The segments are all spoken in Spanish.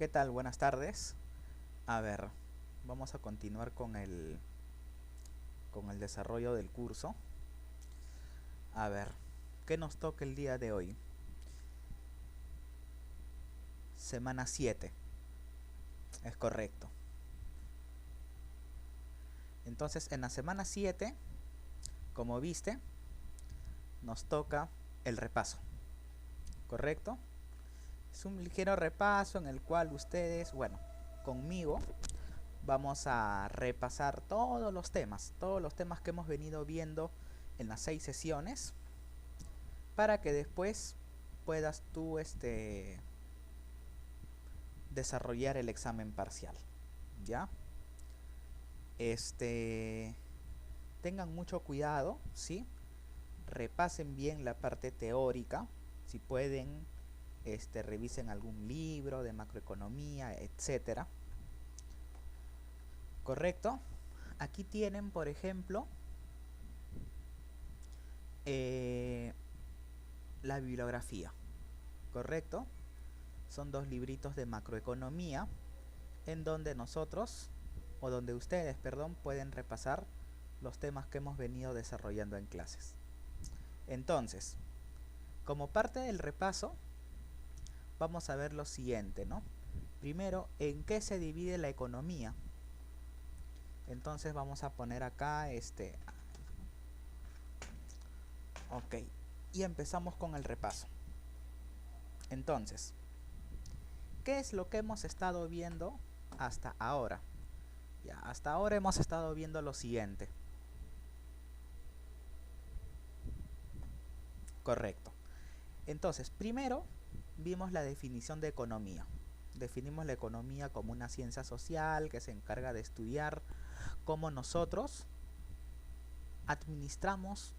¿Qué tal? Buenas tardes. A ver, vamos a continuar con el desarrollo del curso. A ver, ¿qué nos toca el día de hoy? Semana 7. Es correcto. Entonces, en la semana 7, como viste, nos toca el repaso. ¿Correcto? Es un ligero repaso en el cual ustedes, bueno, conmigo vamos a repasar todos los temas que hemos venido viendo en las 6 sesiones, para que después puedas tú desarrollar el examen parcial. ¿Ya? Tengan mucho cuidado, ¿sí? Repasen bien la parte teórica. Si pueden, revisen algún libro de macroeconomía, etcétera. ¿Correcto? Aquí tienen, por ejemplo, la bibliografía. ¿Correcto? Son dos libritos de macroeconomía en donde nosotros, o donde ustedes, perdón, pueden repasar los temas que hemos venido desarrollando en clases. Entonces, como parte del repaso, vamos a ver lo siguiente, ¿no? Primero, ¿en qué se divide la economía? Entonces vamos a poner acá ok, y empezamos con el repaso. Entonces, ¿qué es lo que hemos estado viendo hasta ahora? Ya, hasta ahora hemos estado viendo lo siguiente. Correcto. Entonces, primero vimos la definición de economía. Definimos la economía como una ciencia social que se encarga de estudiar cómo nosotros administramos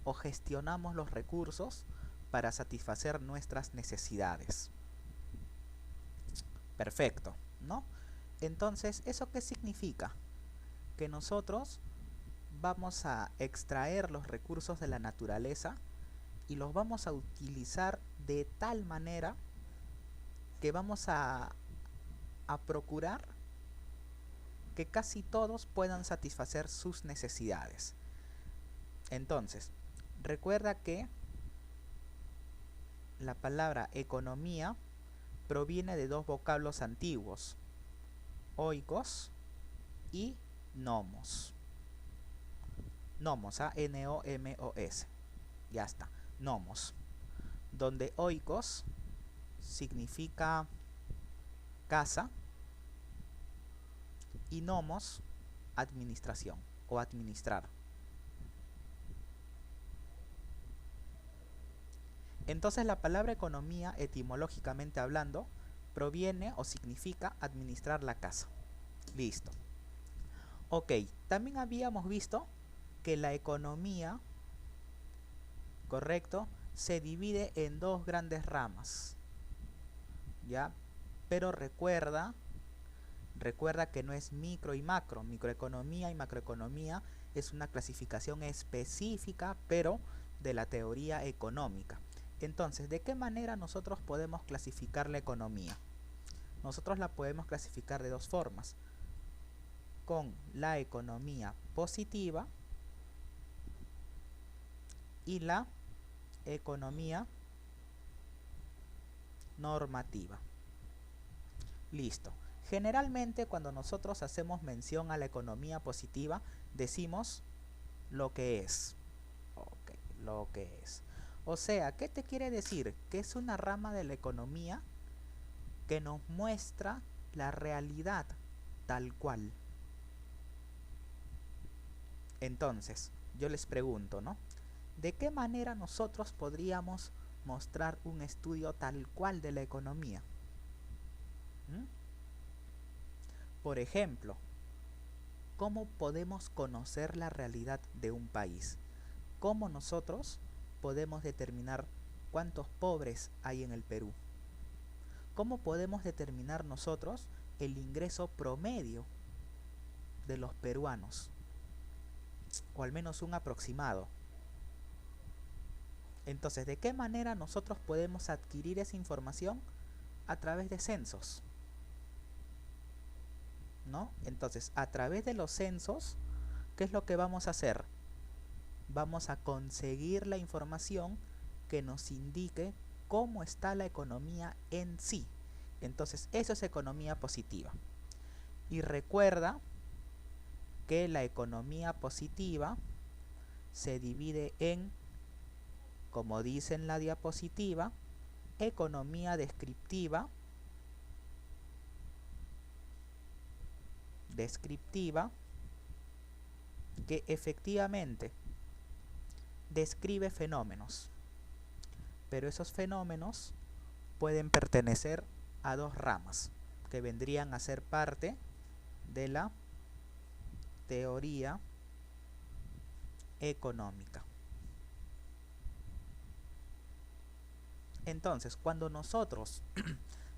o gestionamos los recursos para satisfacer nuestras necesidades. Perfecto, ¿no? Entonces, ¿eso qué significa? Que nosotros vamos a extraer los recursos de la naturaleza y los vamos a utilizar de tal manera que vamos a procurar que casi todos puedan satisfacer sus necesidades. Entonces, recuerda que la palabra economía proviene de dos vocablos antiguos, oikos y nomos. Nomos, N-O-M-O-S. Ya está, nomos. Donde oikos significa casa y nomos administración o administrar. Entonces la palabra economía, etimológicamente hablando, proviene o significa administrar la casa. Listo. Ok, también habíamos visto que la economía, correcto, se divide en dos grandes ramas. ¿Ya? Pero recuerda que no es micro y macro. Microeconomía y macroeconomía es una clasificación específica, pero de la teoría económica. Entonces, ¿de qué manera nosotros podemos clasificar la economía? Nosotros la podemos clasificar de dos formas. Con la economía positiva y la economía normativa. Listo. Generalmente cuando nosotros hacemos mención a la economía positiva, decimos lo que es. Ok, lo que es. O sea, ¿qué te quiere decir? Que es una rama de la economía que nos muestra la realidad tal cual. Entonces, yo les pregunto, ¿no? ¿De qué manera nosotros podríamos mostrar un estudio tal cual de la economía? ¿Mm? Por ejemplo, ¿cómo podemos conocer la realidad de un país? ¿Cómo nosotros podemos determinar cuántos pobres hay en el Perú? ¿Cómo podemos determinar nosotros el ingreso promedio de los peruanos? O al menos un aproximado. Entonces, ¿de qué manera nosotros podemos adquirir esa información? A través de censos. ¿no? Entonces, a través de los censos, ¿qué es lo que vamos a hacer? Vamos a conseguir la información que nos indique cómo está la economía en sí. Entonces, eso es economía positiva. Y recuerda que la economía positiva se divide en, como dice en la diapositiva, economía descriptiva, que efectivamente describe fenómenos, pero esos fenómenos pueden pertenecer a dos ramas que vendrían a ser parte de la teoría económica. Entonces, cuando nosotros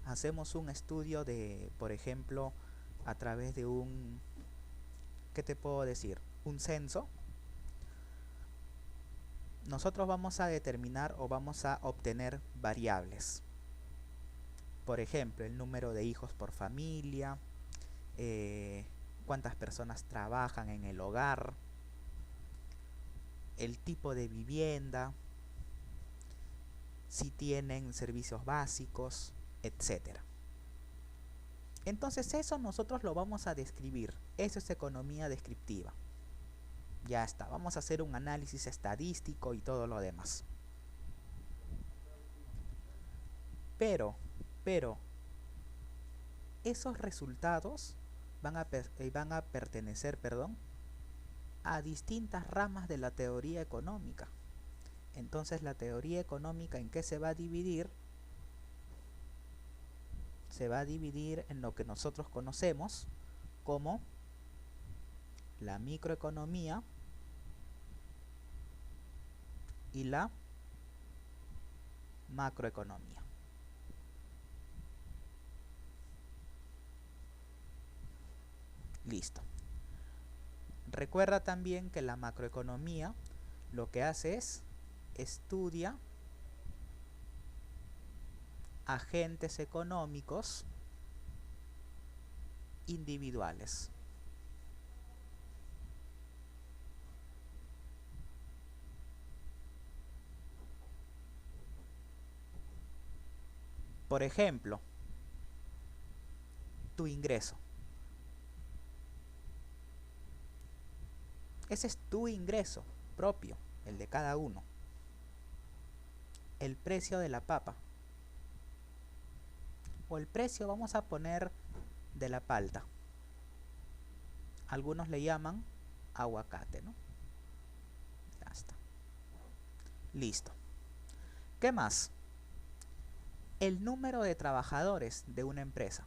hacemos un estudio de, por ejemplo, a través de un, ¿qué te puedo decir? Un censo, nosotros vamos a determinar o vamos a obtener variables. Por ejemplo, el número de hijos por familia, cuántas personas trabajan en el hogar, el tipo de vivienda, si tienen servicios básicos, etc. Entonces eso nosotros lo vamos a describir. Eso es economía descriptiva. Ya está, vamos a hacer un análisis estadístico y todo lo demás. Pero, esos resultados van a pertenecer, a distintas ramas de la teoría económica. Entonces, la teoría económica, ¿en qué se va a dividir? Se va a dividir en lo que nosotros conocemos como la microeconomía y la macroeconomía. Listo. Recuerda también que la macroeconomía lo que hace es estudia agentes económicos individuales. Por ejemplo, tu ingreso. Ese es tu ingreso propio, el de cada uno. El precio de la papa. O el precio, vamos a poner, de la palta. Algunos le llaman aguacate, ¿no? Ya está. Listo. ¿Qué más? El número de trabajadores de una empresa.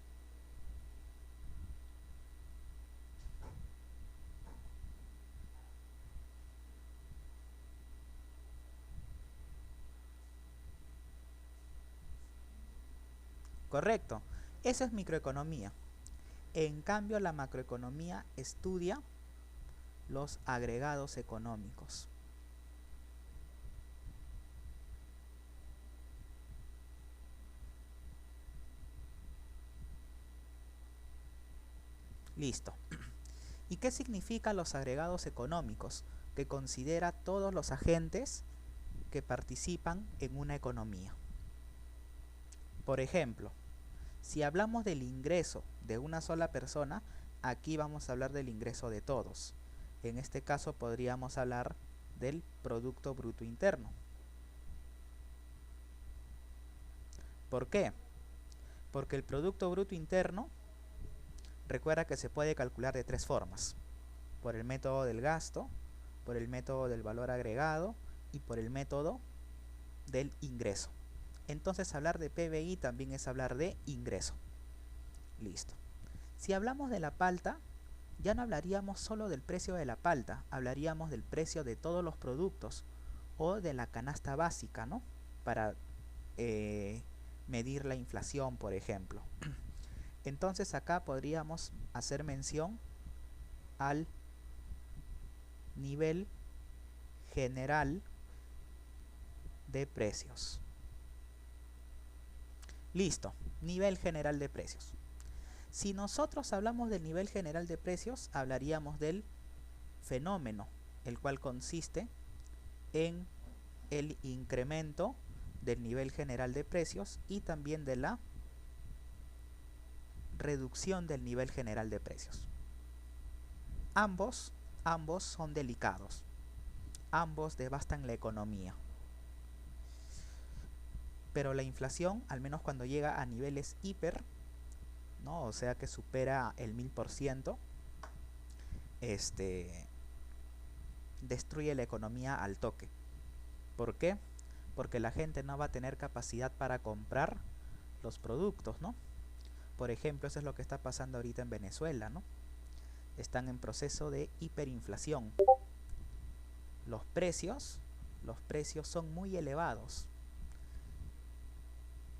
Correcto. Eso es microeconomía. En cambio, la macroeconomía estudia los agregados económicos. Listo. ¿Y qué significan los agregados económicos? Que considera todos los agentes que participan en una economía. Por ejemplo, si hablamos del ingreso de una sola persona, aquí vamos a hablar del ingreso de todos. En este caso podríamos hablar del Producto Bruto Interno. ¿Por qué? Porque el Producto Bruto Interno, recuerda que se puede calcular de tres formas: por el método del gasto, por el método del valor agregado y por el método del ingreso. Entonces, hablar de PBI también es hablar de ingreso. Listo. Si hablamos de la palta, ya no hablaríamos solo del precio de la palta, hablaríamos del precio de todos los productos o de la canasta básica, ¿no? Para medir la inflación, por ejemplo. Entonces acá podríamos hacer mención al nivel general de precios. Listo, nivel general de precios. Si nosotros hablamos del nivel general de precios, hablaríamos del fenómeno, el cual consiste en el incremento del nivel general de precios y también de la reducción del nivel general de precios. Ambos son delicados, ambos devastan la economía. Pero la inflación, al menos cuando llega a niveles hiper, ¿no? O sea que supera el 1000%, destruye la economía al toque. ¿Por qué? Porque la gente no va a tener capacidad para comprar los productos, ¿no? Por ejemplo, eso es lo que está pasando ahorita en Venezuela, ¿no? Están en proceso de hiperinflación. Los precios son muy elevados.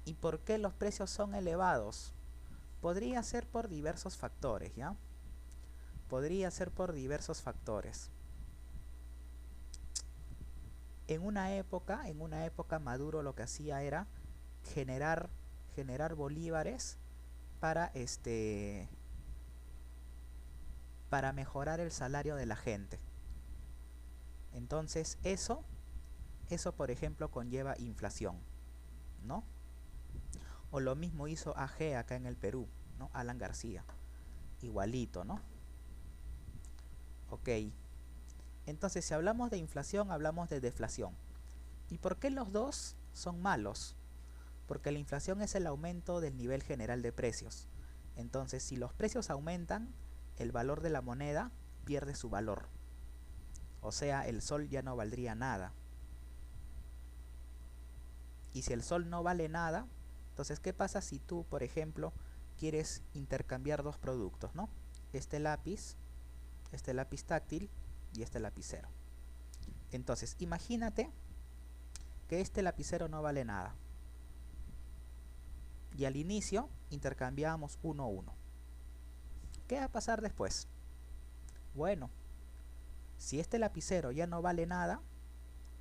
¿Y por qué los precios son elevados? Podría ser por diversos factores, ¿ya? Podría ser por diversos factores. En una época Maduro lo que hacía era generar bolívares para mejorar el salario de la gente. Entonces eso por ejemplo conlleva inflación, ¿no? O lo mismo hizo AG acá en el Perú, ¿no? Alan García, igualito, ¿no? Ok, entonces si hablamos de inflación, hablamos de deflación. ¿Y por qué los dos son malos? Porque la inflación es el aumento del nivel general de precios. Entonces, si los precios aumentan, el valor de la moneda pierde su valor. O sea, el sol ya no valdría nada. Y si el sol no vale nada, entonces, ¿qué pasa si tú, por ejemplo, quieres intercambiar dos productos, ¿no? Este lápiz táctil y este lapicero. Entonces, imagínate que este lapicero no vale nada. Y al inicio intercambiábamos 1 a 1. ¿Qué va a pasar después? Bueno, si este lapicero ya no vale nada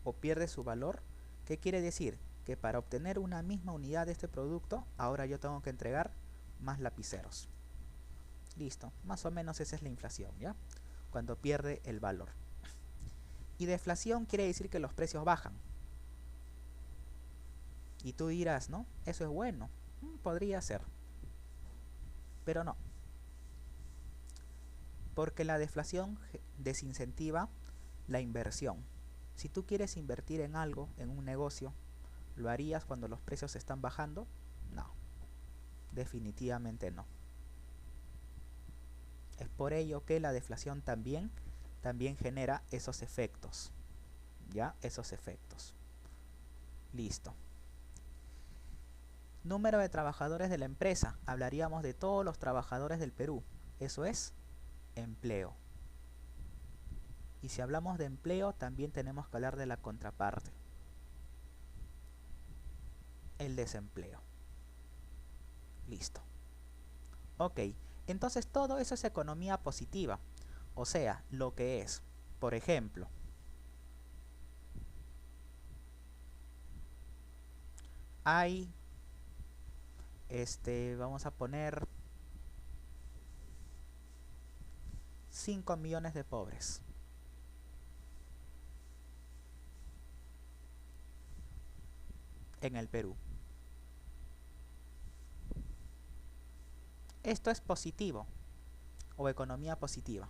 o pierde su valor, ¿qué quiere decir? Que para obtener una misma unidad de este producto, ahora yo tengo que entregar más lapiceros. Listo, más o menos esa es la inflación, ¿ya? Cuando pierde el valor. Y deflación quiere decir que los precios bajan. Y tú dirás, ¿no? Eso es bueno. Podría ser. Pero no. Porque la deflación desincentiva la inversión. Si tú quieres invertir en algo, en un negocio, ¿lo harías cuando los precios están bajando? No. Definitivamente no. Es por ello que la deflación también genera esos efectos. ¿Ya? Esos efectos. Listo. Número de trabajadores de la empresa. Hablaríamos de todos los trabajadores del Perú. Eso es empleo. Y si hablamos de empleo, también tenemos que hablar de la contraparte. El desempleo. Listo. Ok, entonces todo eso es economía positiva. O sea, lo que es, por ejemplo, hay, vamos a poner 5 millones de pobres. En el Perú. Esto es positivo o economía positiva.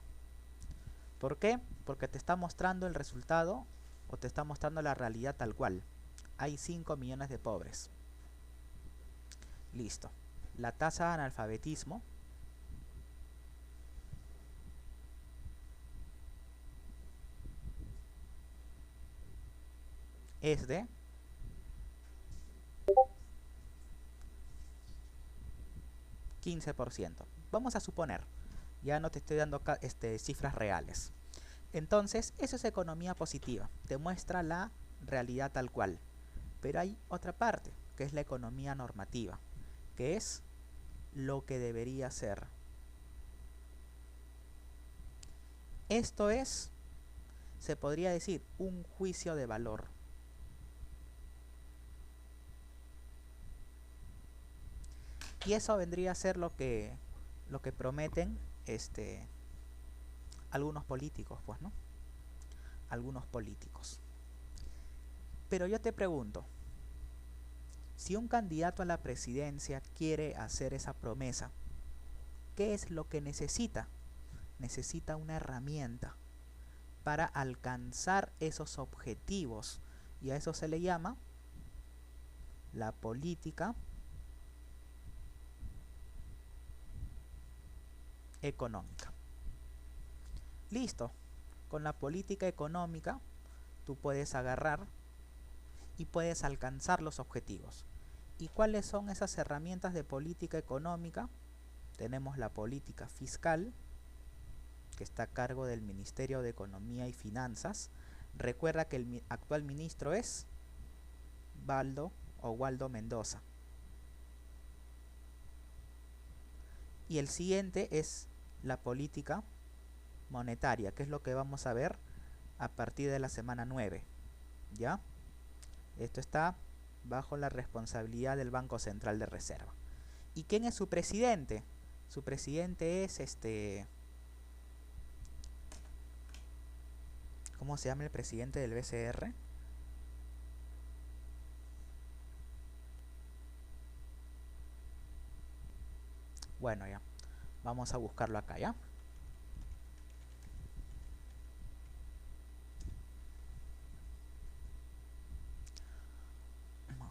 ¿Por qué? Porque te está mostrando el resultado o te está mostrando la realidad tal cual. Hay 5 millones de pobres. Listo. La tasa de analfabetismo es de 15%. Vamos a suponer, ya no te estoy dando cifras reales. Entonces, eso es economía positiva, te muestra la realidad tal cual. Pero hay otra parte, que es la economía normativa, que es lo que debería ser. Esto es, se podría decir, un juicio de valor. Y eso vendría a ser lo que lo que prometen algunos políticos, pues, ¿no? Algunos políticos. Pero yo te pregunto, si un candidato a la presidencia quiere hacer esa promesa, ¿qué es lo que necesita? Necesita una herramienta para alcanzar esos objetivos, y a eso se le llama la política económica. Listo. Con la política económica tú puedes agarrar y puedes alcanzar los objetivos. ¿Y cuáles son esas herramientas de política económica? Tenemos la política fiscal, que está a cargo del Ministerio de Economía y Finanzas. Recuerda que el actual ministro es Waldo Mendoza. Y el siguiente es la política monetaria, que es lo que vamos a ver a partir de la semana 9. ¿Ya? Esto está bajo la responsabilidad del Banco Central de Reserva. ¿Y quién es su presidente? Su presidente es ¿cómo se llama el presidente del BCR? Bueno, ya. Vamos a buscarlo acá, ¿ya?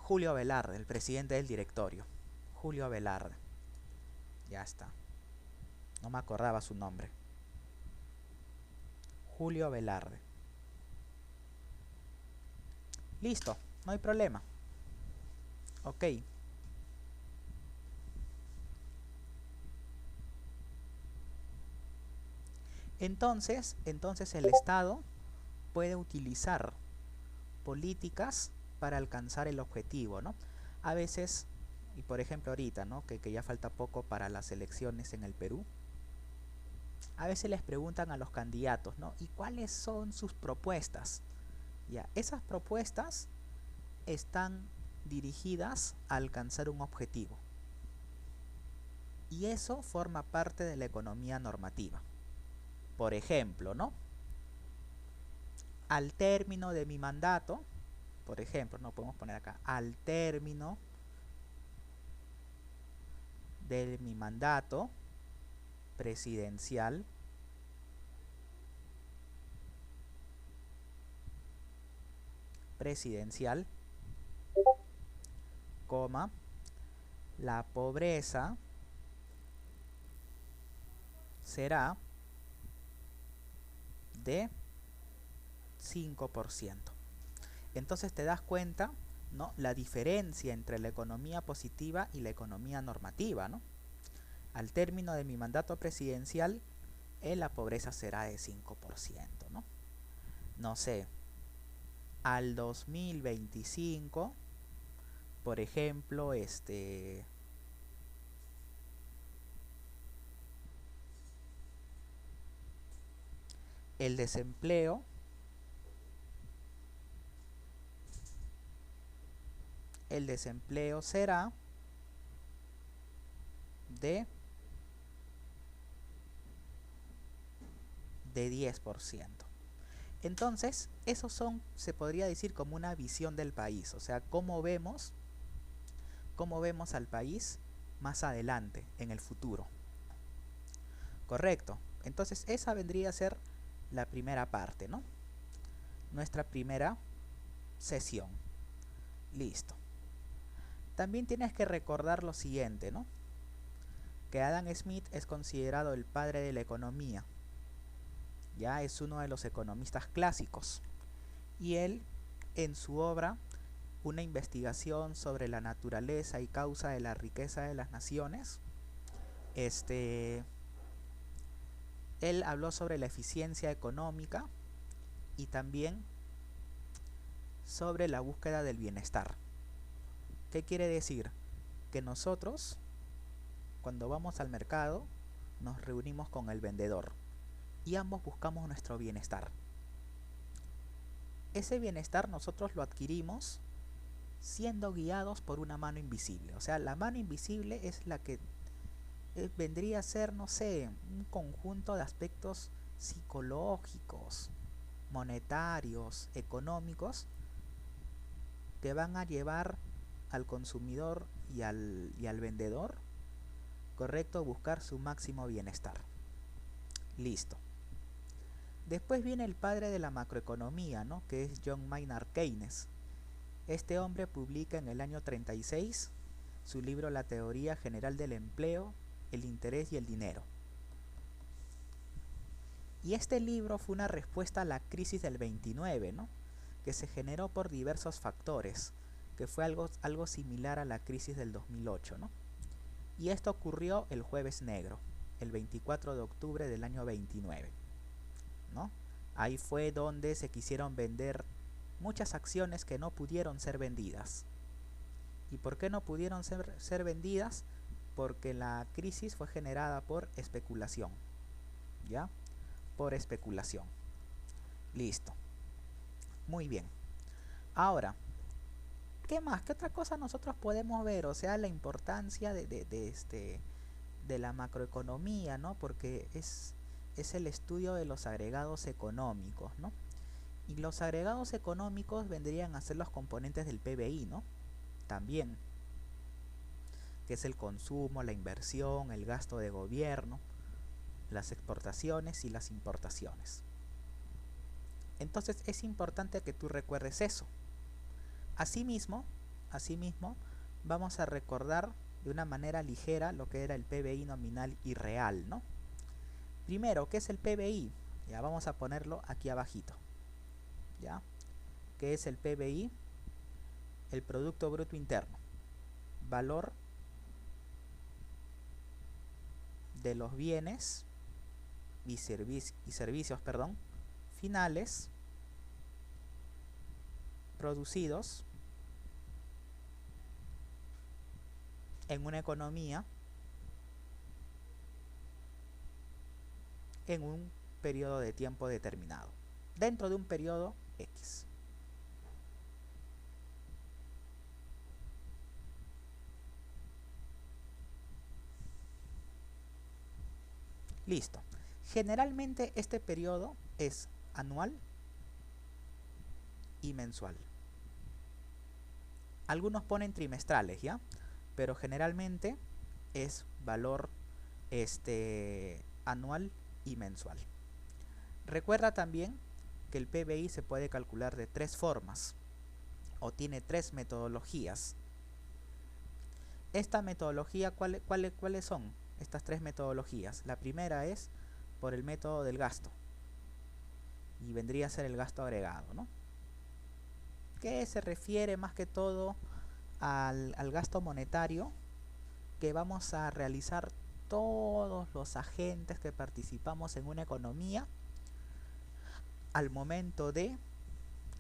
Julio Velarde, el presidente del directorio. Julio Velarde. Ya está. No me acordaba su nombre. Julio Velarde. Listo, no hay problema. Ok. Entonces el Estado puede utilizar políticas para alcanzar el objetivo, ¿no? A veces, y por ejemplo ahorita, ¿no? Que ya falta poco para las elecciones en el Perú, a veces les preguntan a los candidatos, ¿no? ¿Y cuáles son sus propuestas? Ya, esas propuestas están dirigidas a alcanzar un objetivo. Y eso forma parte de la economía normativa. Por ejemplo, ¿no? Al término de mi mandato, por ejemplo, no podemos poner acá, al término de mi mandato presidencial, coma, la pobreza será de 5%. Entonces te das cuenta, ¿no? La diferencia entre la economía positiva y la economía normativa, ¿no? Al término de mi mandato presidencial, la pobreza será de 5%, ¿no? No sé, al 2025, por ejemplo, el desempleo será de 10%. Entonces, esos son, se podría decir, como una visión del país, o sea, cómo vemos al país más adelante, en el futuro. Correcto. Entonces, esa vendría a ser la primera parte, ¿no? Nuestra primera sesión. Listo. También tienes que recordar lo siguiente, ¿no? Que Adam Smith es considerado el padre de la economía. Ya es uno de los economistas clásicos. Y él, en su obra, Una investigación sobre la naturaleza y causa de la riqueza de las naciones, él habló sobre la eficiencia económica y también sobre la búsqueda del bienestar. ¿Qué quiere decir? Que nosotros, cuando vamos al mercado, nos reunimos con el vendedor y ambos buscamos nuestro bienestar. Ese bienestar nosotros lo adquirimos siendo guiados por una mano invisible. O sea, la mano invisible es la que vendría a ser, no sé, un conjunto de aspectos psicológicos, monetarios, económicos, que van a llevar al consumidor y al vendedor, correcto, buscar su máximo bienestar. Listo. Después viene el padre de la macroeconomía, ¿no? Que es John Maynard Keynes. Este hombre publica en el año 36 su libro La teoría general del empleo, el interés y el dinero. Y este libro fue una respuesta a la crisis del 29, ¿no? Que se generó por diversos factores, que fue algo similar a la crisis del 2008, ¿no? Y esto ocurrió el jueves negro, el 24 de octubre del año 29, ¿no? Ahí fue donde se quisieron vender muchas acciones que no pudieron ser vendidas. ¿Y por qué no pudieron ser vendidas? Porque la crisis fue generada por especulación, ¿ya? Por especulación. Listo. Muy bien. Ahora, ¿qué más? ¿Qué otra cosa nosotros podemos ver? O sea, la importancia de la macroeconomía, ¿no? Porque es el estudio de los agregados económicos, ¿no? Y los agregados económicos vendrían a ser los componentes del PBI, ¿no? También, que es el consumo, la inversión, el gasto de gobierno, las exportaciones y las importaciones. Entonces es importante que tú recuerdes eso. Asimismo, vamos a recordar de una manera ligera lo que era el PBI nominal y real, ¿no? Primero, ¿qué es el PBI? Ya vamos a ponerlo aquí abajito. ¿Ya? ¿Qué es el PBI? El Producto Bruto Interno. Valor de los bienes y servicios, finales producidos en una economía en un periodo de tiempo determinado, dentro de un periodo X. Listo. Generalmente este periodo es anual y mensual. Algunos ponen trimestrales, ¿ya? Pero generalmente es valor anual y mensual. Recuerda también que el PBI se puede calcular de 3 formas o tiene 3 metodologías. Esta metodología, ¿cuáles son estas 3 metodologías? La primera es por el método del gasto y vendría a ser el gasto agregado, ¿no? Que se refiere más que todo al gasto monetario que vamos a realizar todos los agentes que participamos en una economía al momento de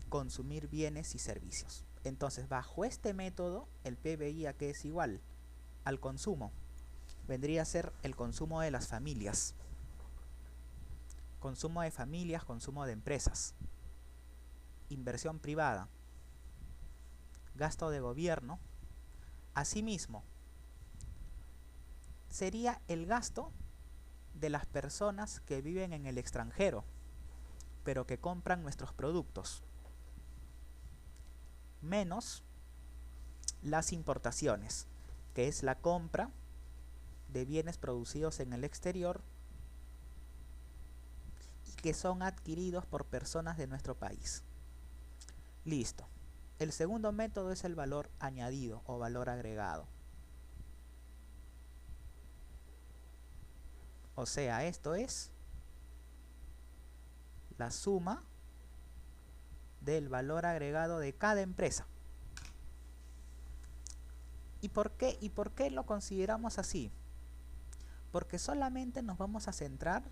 consumir bienes y servicios. Entonces, bajo este método, el PBI ¿a qué es igual? Al consumo. Vendría a ser el consumo de las familias. Consumo de familias, consumo de empresas. Inversión privada. Gasto de gobierno. Asimismo, sería el gasto de las personas que viven en el extranjero, pero que compran nuestros productos, menos las importaciones, que es la compra de bienes producidos en el exterior y que son adquiridos por personas de nuestro país. Listo. El segundo método es el valor añadido o valor agregado. O sea, esto es la suma del valor agregado de cada empresa. ¿Y por qué lo consideramos así? Porque solamente nos vamos a centrar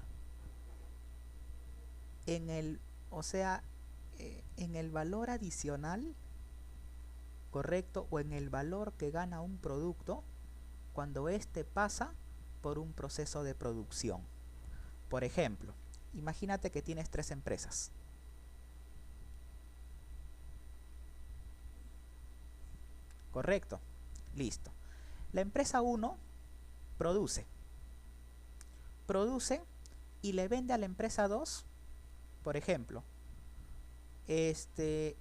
en el, en el valor adicional, correcto, o en el valor que gana un producto cuando éste pasa por un proceso de producción. Por ejemplo, imagínate que tienes 3 empresas. ¿Correcto? Listo. La empresa 1 produce, produce y le vende a la empresa 2, por ejemplo,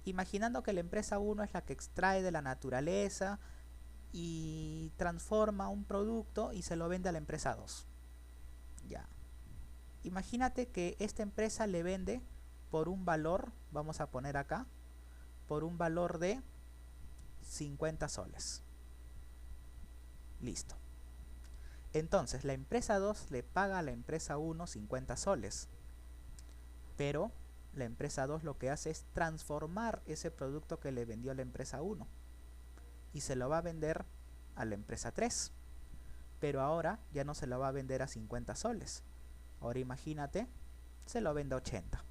imaginando que la empresa 1 es la que extrae de la naturaleza y transforma un producto y se lo vende a la empresa 2. Ya. Imagínate que esta empresa le vende por un valor, vamos a poner acá, por un valor de 50 soles. Listo. Entonces la empresa 2 le paga a la empresa 1 50 soles. Pero la empresa 2 lo que hace es transformar ese producto que le vendió a la empresa 1 y se lo va a vender a la empresa 3. Pero ahora ya no se lo va a vender a 50 soles. Ahora imagínate, se lo vende a 80.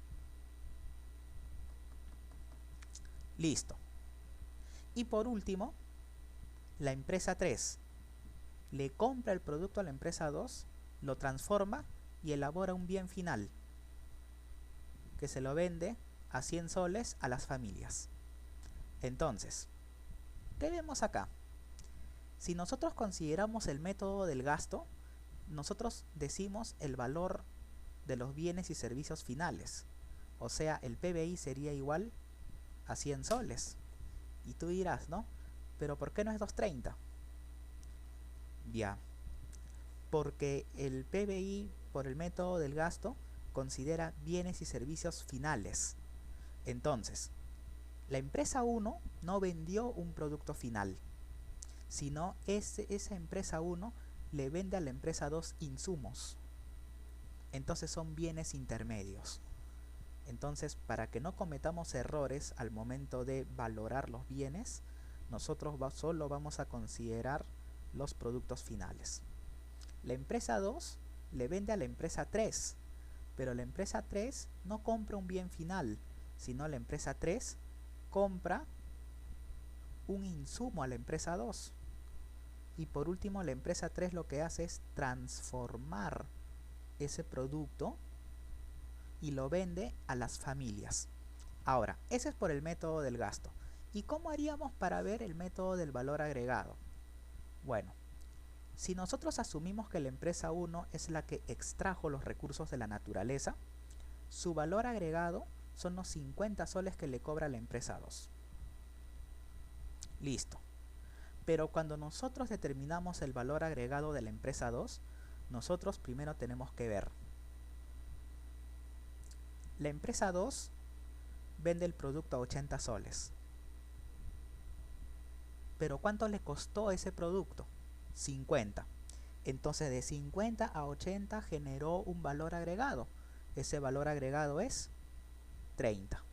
Listo. Y por último, la empresa 3 le compra el producto a la empresa 2, lo transforma y elabora un bien final que se lo vende a 100 soles a las familias. Entonces, ¿qué vemos acá? Si nosotros consideramos el método del gasto, nosotros decimos el valor de los bienes y servicios finales. O sea, el PBI sería igual a 100 soles. Y tú dirás, ¿no? ¿Pero por qué no es 230? Ya, porque el PBI por el método del gasto considera bienes y servicios finales. Entonces, la empresa 1 no vendió un producto final, sino esa empresa 1 le vende a la empresa 2 insumos. Entonces son bienes intermedios. Entonces, para que no cometamos errores al momento de valorar los bienes, nosotros solo vamos a considerar los productos finales. La empresa 2 le vende a la empresa 3, pero la empresa 3 no compra un bien final, sino la empresa 3 compra un insumo a la empresa 2. Y por último, la empresa 3 lo que hace es transformar ese producto y lo vende a las familias. Ahora, ese es por el método del gasto. ¿Y cómo haríamos para ver el método del valor agregado? Bueno, si nosotros asumimos que la empresa 1 es la que extrajo los recursos de la naturaleza, su valor agregado son los 50 soles que le cobra la empresa 2. Listo. Pero cuando nosotros determinamos el valor agregado de la empresa 2, nosotros primero tenemos que ver. La empresa 2 vende el producto a 80 soles. Pero ¿cuánto le costó ese producto? 50. Entonces de 50 a 80 generó un valor agregado. Ese valor agregado es 30.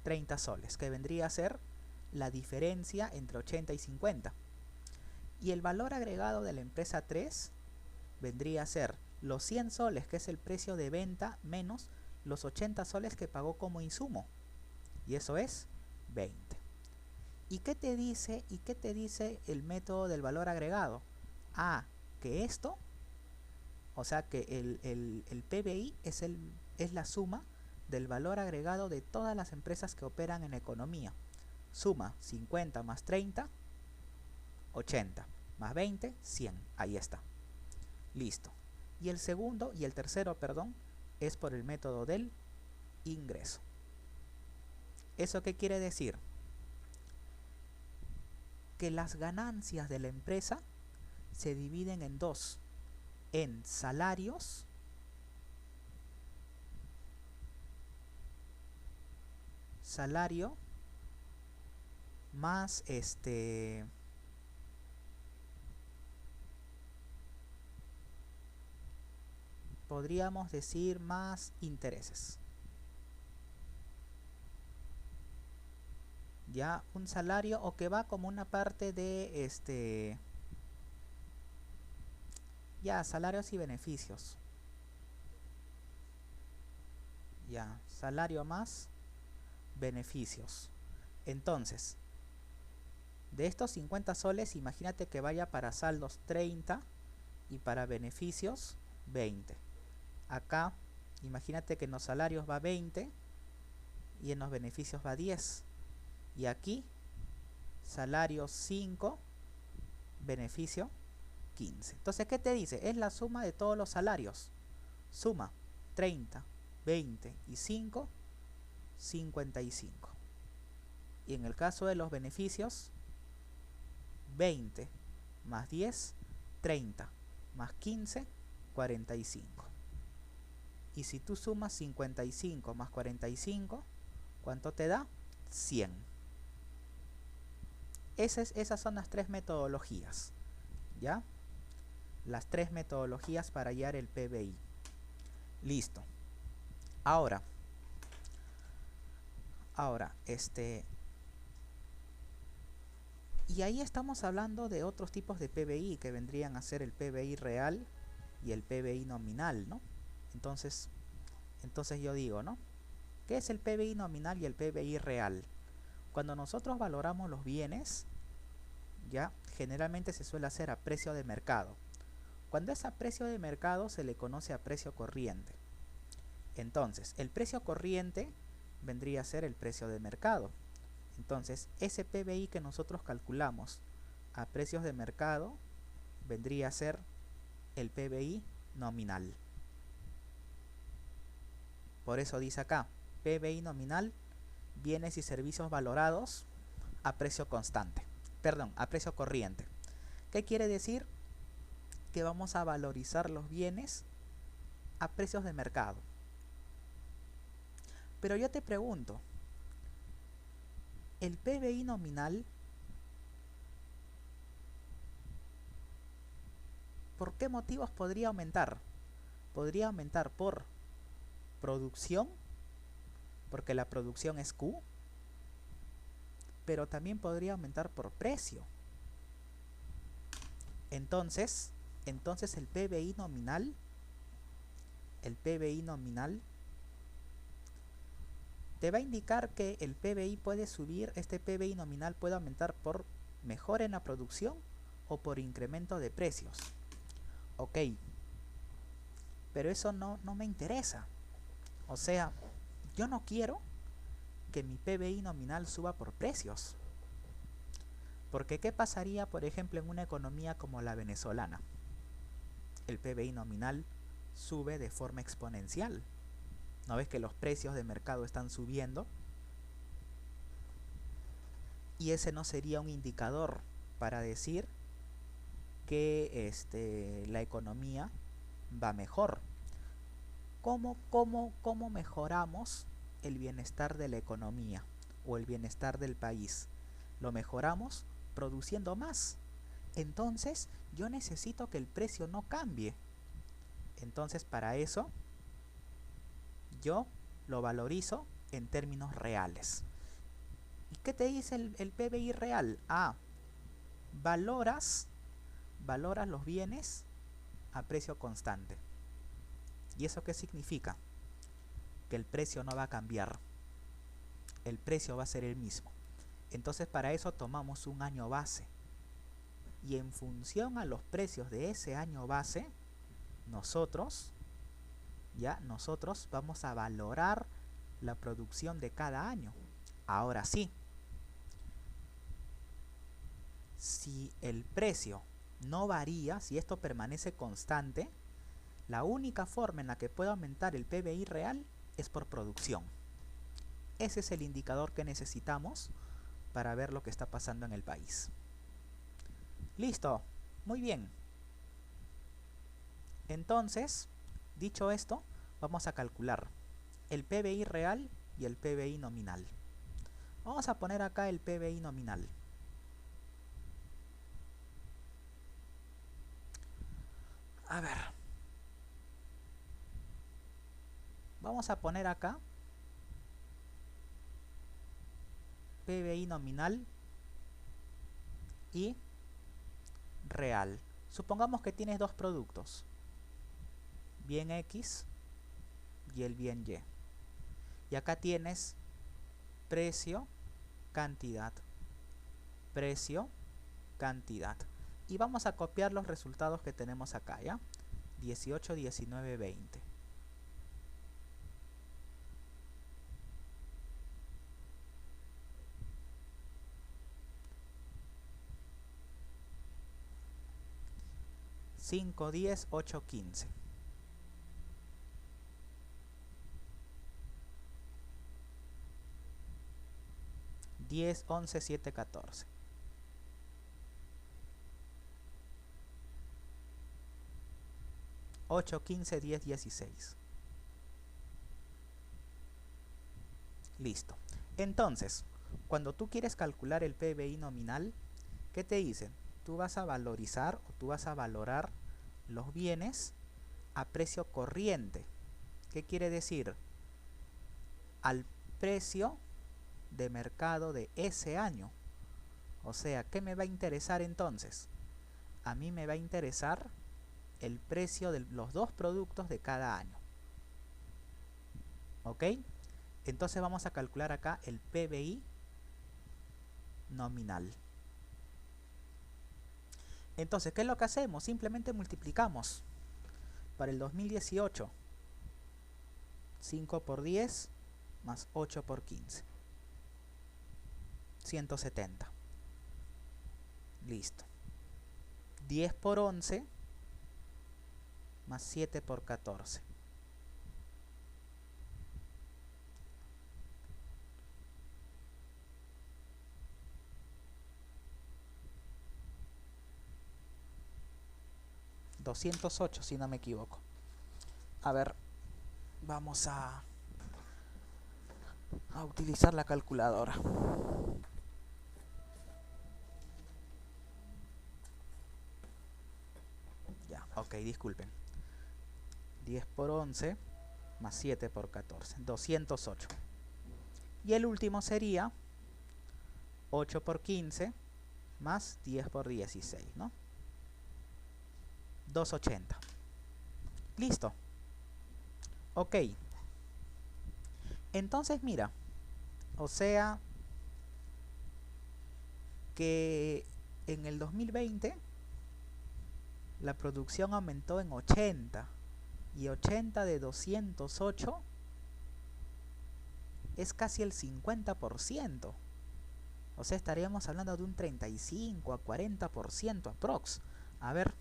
30 soles, que vendría a ser la diferencia entre 80 y 50. Y el valor agregado de la empresa 3 vendría a ser los 100 soles, que es el precio de venta, menos los 80 soles que pagó como insumo. Y eso es 20. ¿Y qué te dice el método del valor agregado? Ah, que esto, o sea que el PBI es la suma del valor agregado de todas las empresas que operan en economía. Suma 50 más 30, 80, más 20, 100. Ahí está. Listo. Y el segundo y el tercero, perdón, es por el método del ingreso. ¿Eso qué quiere decir? Que las ganancias de la empresa se dividen en dos, en salarios más podríamos decir más intereses. Ya, un salario o que va como una parte de ya, salarios y beneficios. Ya, salario más beneficios. Entonces, de estos 50 soles, imagínate que vaya para saldos 30 y para beneficios 20. Acá, imagínate que en los salarios va 20 y en los beneficios va 10. Y aquí, salario 5, beneficio 15. Entonces, ¿qué te dice? Es la suma de todos los salarios. Suma 30, 20 y 5, 55. Y en el caso de los beneficios, 20 más 10, 30 más 15, 45. Y si tú sumas 55 más 45, ¿cuánto te da? 100. Esas son las tres metodologías, ¿ya? Las tres metodologías para hallar el PBI. Listo. Ahora, y ahí estamos hablando de otros tipos de PBI que vendrían a ser el PBI real y el PBI nominal, ¿no? Entonces yo digo, ¿no? ¿Qué es el PBI nominal y el PBI real? Cuando nosotros valoramos los bienes, ya generalmente se suele hacer a precio de mercado. Cuando es a precio de mercado se le conoce a precio corriente. Entonces, el precio corriente vendría a ser el precio de mercado. Entonces, ese PBI que nosotros calculamos a precios de mercado vendría a ser el PBI nominal. Por eso dice acá, PBI nominal, bienes y servicios valorados a precio constante. Perdón, a precio corriente. ¿Qué quiere decir? Que vamos a valorizar los bienes a precios de mercado. Pero yo te pregunto, el PBI nominal, ¿por qué motivos podría aumentar? Podría aumentar por producción, porque la producción es Q, pero también podría aumentar por precio. Entonces el PBI nominal te va a indicar que el PBI puede subir, este PBI nominal puede aumentar por mejora en la producción o por incremento de precios. Ok, pero eso no me interesa. O sea, yo no quiero que mi PBI nominal suba por precios. Porque ¿qué pasaría, por ejemplo, en una economía como la venezolana? El PBI nominal sube de forma exponencial. ¿No ves que los precios de mercado están subiendo? Y ese no sería un indicador para decir que la economía va mejor. ¿Cómo mejoramos el bienestar de la economía o el bienestar del país? Lo mejoramos produciendo más. Entonces yo necesito que el precio no cambie. Entonces para eso yo lo valorizo en términos reales. ¿Y qué te dice el PBI real? Valoras los bienes a precio constante. ¿Y eso qué significa? Que el precio no va a cambiar. El precio va a ser el mismo. Entonces para eso tomamos un año base. Y en función a los precios de ese año base, nosotros vamos a valorar la producción de cada año. Ahora sí, si el precio no varía, si esto permanece constante, la única forma en la que puede aumentar el PBI real es por producción. Ese es el indicador que necesitamos para ver lo que está pasando en el país. Listo, muy bien. Entonces, dicho esto, vamos a calcular el PBI real y el PBI nominal. Vamos a poner acá el PBI nominal. A ver. Vamos a poner acá PBI nominal y real. Supongamos que tienes dos productos, bien X y el bien Y. Y acá tienes precio, cantidad, precio, cantidad. Y vamos a copiar los resultados que tenemos acá, ¿ya? 18, 19, 20. 5, 10, 8, 15. 10, 11, 7, 14. 8, 15, 10, 16. Listo. Entonces, cuando tú quieres calcular el PBI nominal, ¿qué te dicen? Tú vas a valorizar o tú vas a valorar los bienes a precio corriente. ¿Qué quiere decir? Al precio de mercado de ese año. O sea, ¿qué me va a interesar entonces? A mí me va a interesar el precio de los dos productos de cada año. ¿Ok? Entonces vamos a calcular acá el PBI nominal. Entonces, ¿qué es lo que hacemos? Simplemente multiplicamos. Para el 2018, 5 por 10 más 8 por 15. 170. Listo. 10 por 11 más 7 por 14. $208, si no me equivoco. A ver, vamos a utilizar la calculadora. Ya, ok, disculpen. 10 por 11 más 7 por 14, 208. Y el último sería 8 por 15 más 10 por 16, ¿no? 280. Listo. Ok. Entonces mira, o sea que en el 2020 la producción aumentó en 80 y 80 de 208 es casi el 50%. O sea, estaríamos hablando de un 35 a 40% aprox. A ver.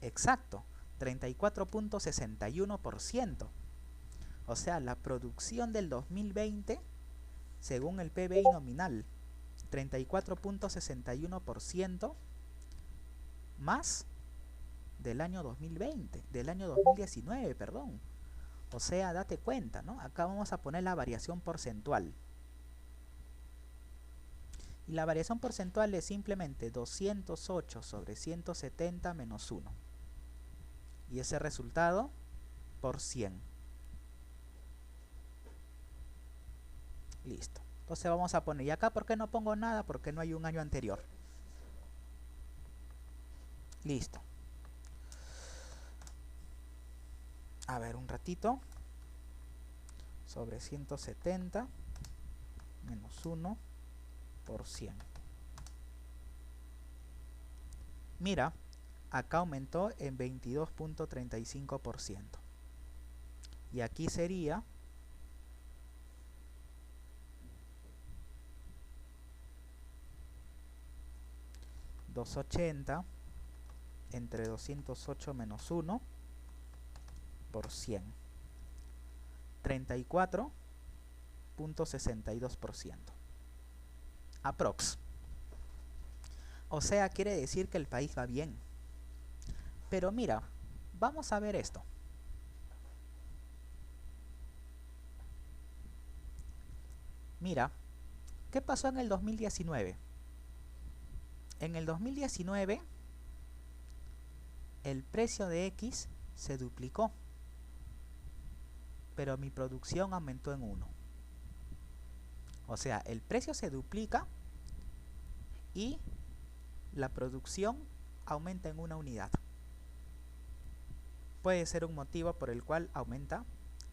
Exacto, 34.61%. O sea, la producción del 2020, según el PBI nominal, 34.61% más del año 2020, del año 2019, perdón. O sea, date cuenta, ¿no? Acá vamos a poner la variación porcentual. Y la variación porcentual es simplemente 208 sobre 170 menos 1. Y ese resultado por 100. Listo. Entonces vamos a poner, y acá ¿por qué no pongo nada? Porque no hay un año anterior. Listo. A ver, un ratito. Sobre 170 menos 1 por 100. Mira, acá aumentó en 22.35%. Y aquí sería 280 entre 208 menos 1 por 100. 34.62%. Aprox. O sea, quiere decir que el país va bien. Pero mira, vamos a ver esto. Mira, ¿qué pasó en el 2019? En el 2019, el precio de X se duplicó, pero mi producción aumentó en 1. O sea, el precio se duplica y la producción aumenta en 1 unidad. Puede ser un motivo por el cual aumenta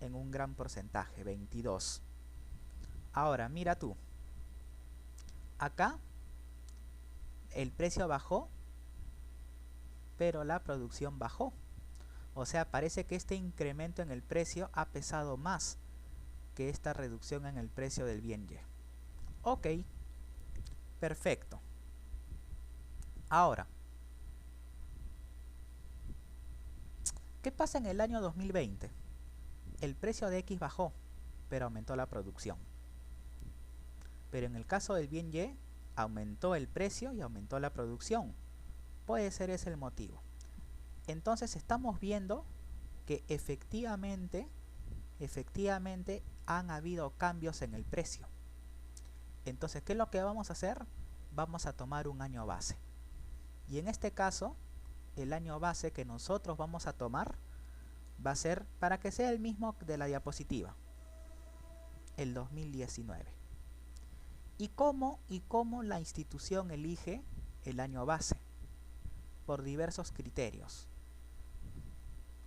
en un gran porcentaje, 22. Ahora, mira tú. Acá el precio bajó, pero la producción bajó. O sea, parece que este incremento en el precio ha pesado más que esta reducción en el precio del bien Y. Ok, perfecto. Ahora, ¿qué pasa en el año 2020? El precio de X bajó, pero aumentó la producción. Pero en el caso del bien Y, aumentó el precio y aumentó la producción. Puede ser ese el motivo. Entonces estamos viendo que efectivamente han habido cambios en el precio. Entonces, ¿qué es lo que vamos a hacer? Vamos a tomar un año base. Y en este caso, el año base que nosotros vamos a tomar va a ser, para que sea el mismo de la diapositiva, el 2019. ¿Y cómo la institución elige el año base? Por diversos criterios.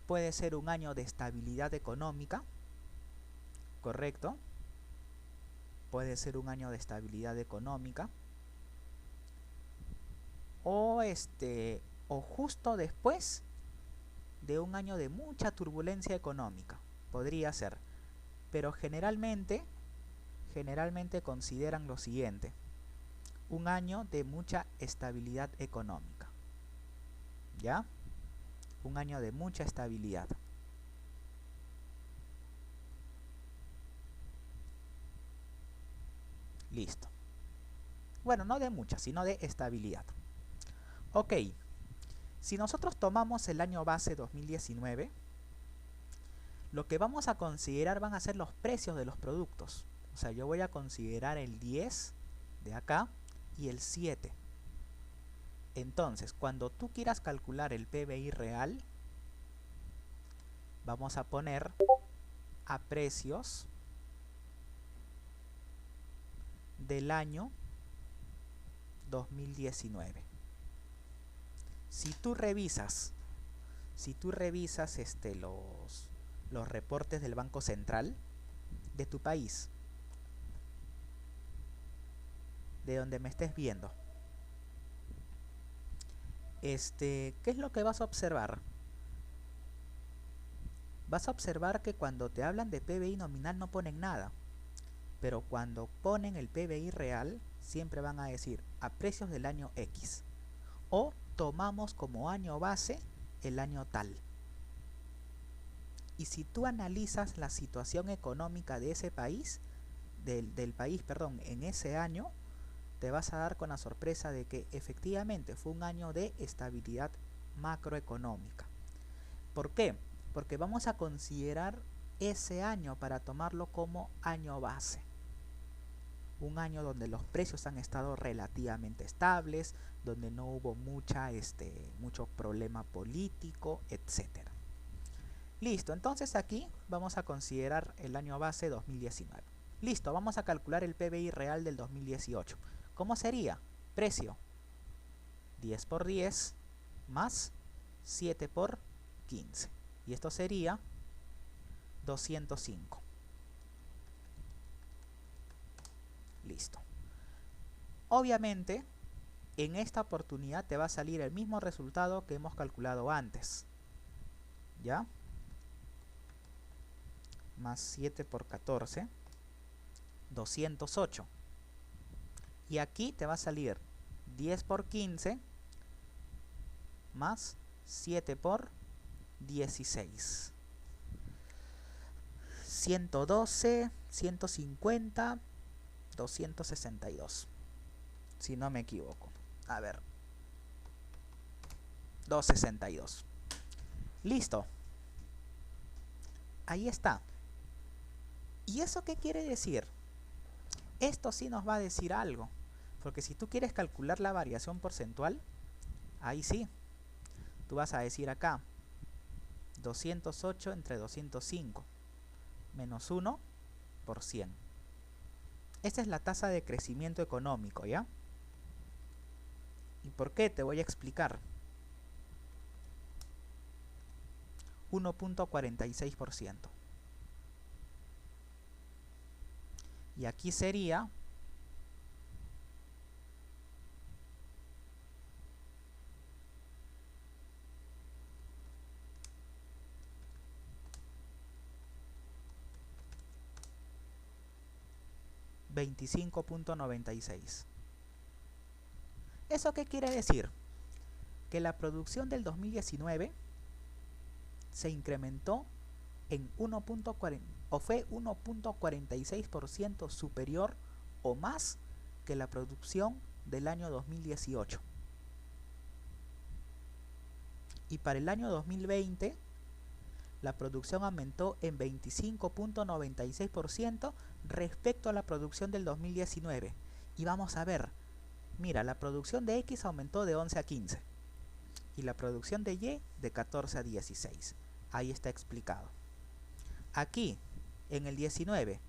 Puede ser un año de estabilidad económica, ¿correcto? Puede ser un año de estabilidad económica. O justo después de un año de mucha turbulencia económica. Podría ser. Pero generalmente consideran lo siguiente: un año de mucha estabilidad económica. ¿Ya? Un año de mucha estabilidad. Listo. Bueno, no de mucha, sino de estabilidad. Ok. Si nosotros tomamos el año base 2019, lo que vamos a considerar van a ser los precios de los productos. O sea, yo voy a considerar el 10 de acá y el 7. Entonces, cuando tú quieras calcular el PBI real, vamos a poner a precios del año 2019. Si tú revisas los reportes del Banco Central de tu país, de donde me estés viendo, ¿qué es lo que vas a observar? Vas a observar que cuando te hablan de PBI nominal no ponen nada, pero cuando ponen el PBI real siempre van a decir a precios del año X, o tomamos como año base el año tal. Y si tú analizas la situación económica de ese país, del país, perdón, en ese año, te vas a dar con la sorpresa de que efectivamente fue un año de estabilidad macroeconómica. ¿Por qué? Porque vamos a considerar ese año para tomarlo como año base. Un año donde los precios han estado relativamente estables, donde no hubo mucho problema político, etc. Listo, entonces aquí vamos a considerar el año base 2019. Listo, vamos a calcular el PBI real del 2018. ¿Cómo sería? Precio 10 por 10 más 7 por 15. Y esto sería 205. Listo. Obviamente, en esta oportunidad te va a salir el mismo resultado que hemos calculado antes. ¿Ya? Más 7 por 14, 208. Y aquí te va a salir 10 por 15 más 7 por 16. 112, 150, 262. Si no me equivoco. A ver. 262. Listo. Ahí está. ¿Y eso qué quiere decir? Esto sí nos va a decir algo. Porque si tú quieres calcular la variación porcentual, ahí sí. Tú vas a decir acá 208 entre 205 menos 1 por 100. Esta es la tasa de crecimiento económico, ¿ya? ¿Y por qué? Te voy a explicar. 1.46%. Y aquí sería 25.96. ¿Eso qué quiere decir? Que la producción del 2019 se incrementó en 1.40 o fue 1.46% superior o más que la producción del año 2018. Y para el año 2020 la producción aumentó en 25.96% respecto a la producción del 2019. Y vamos a ver, mira, la producción de X aumentó de 11 a 15 y la producción de Y de 14 a 16. Ahí está explicado. Aquí, en el 19,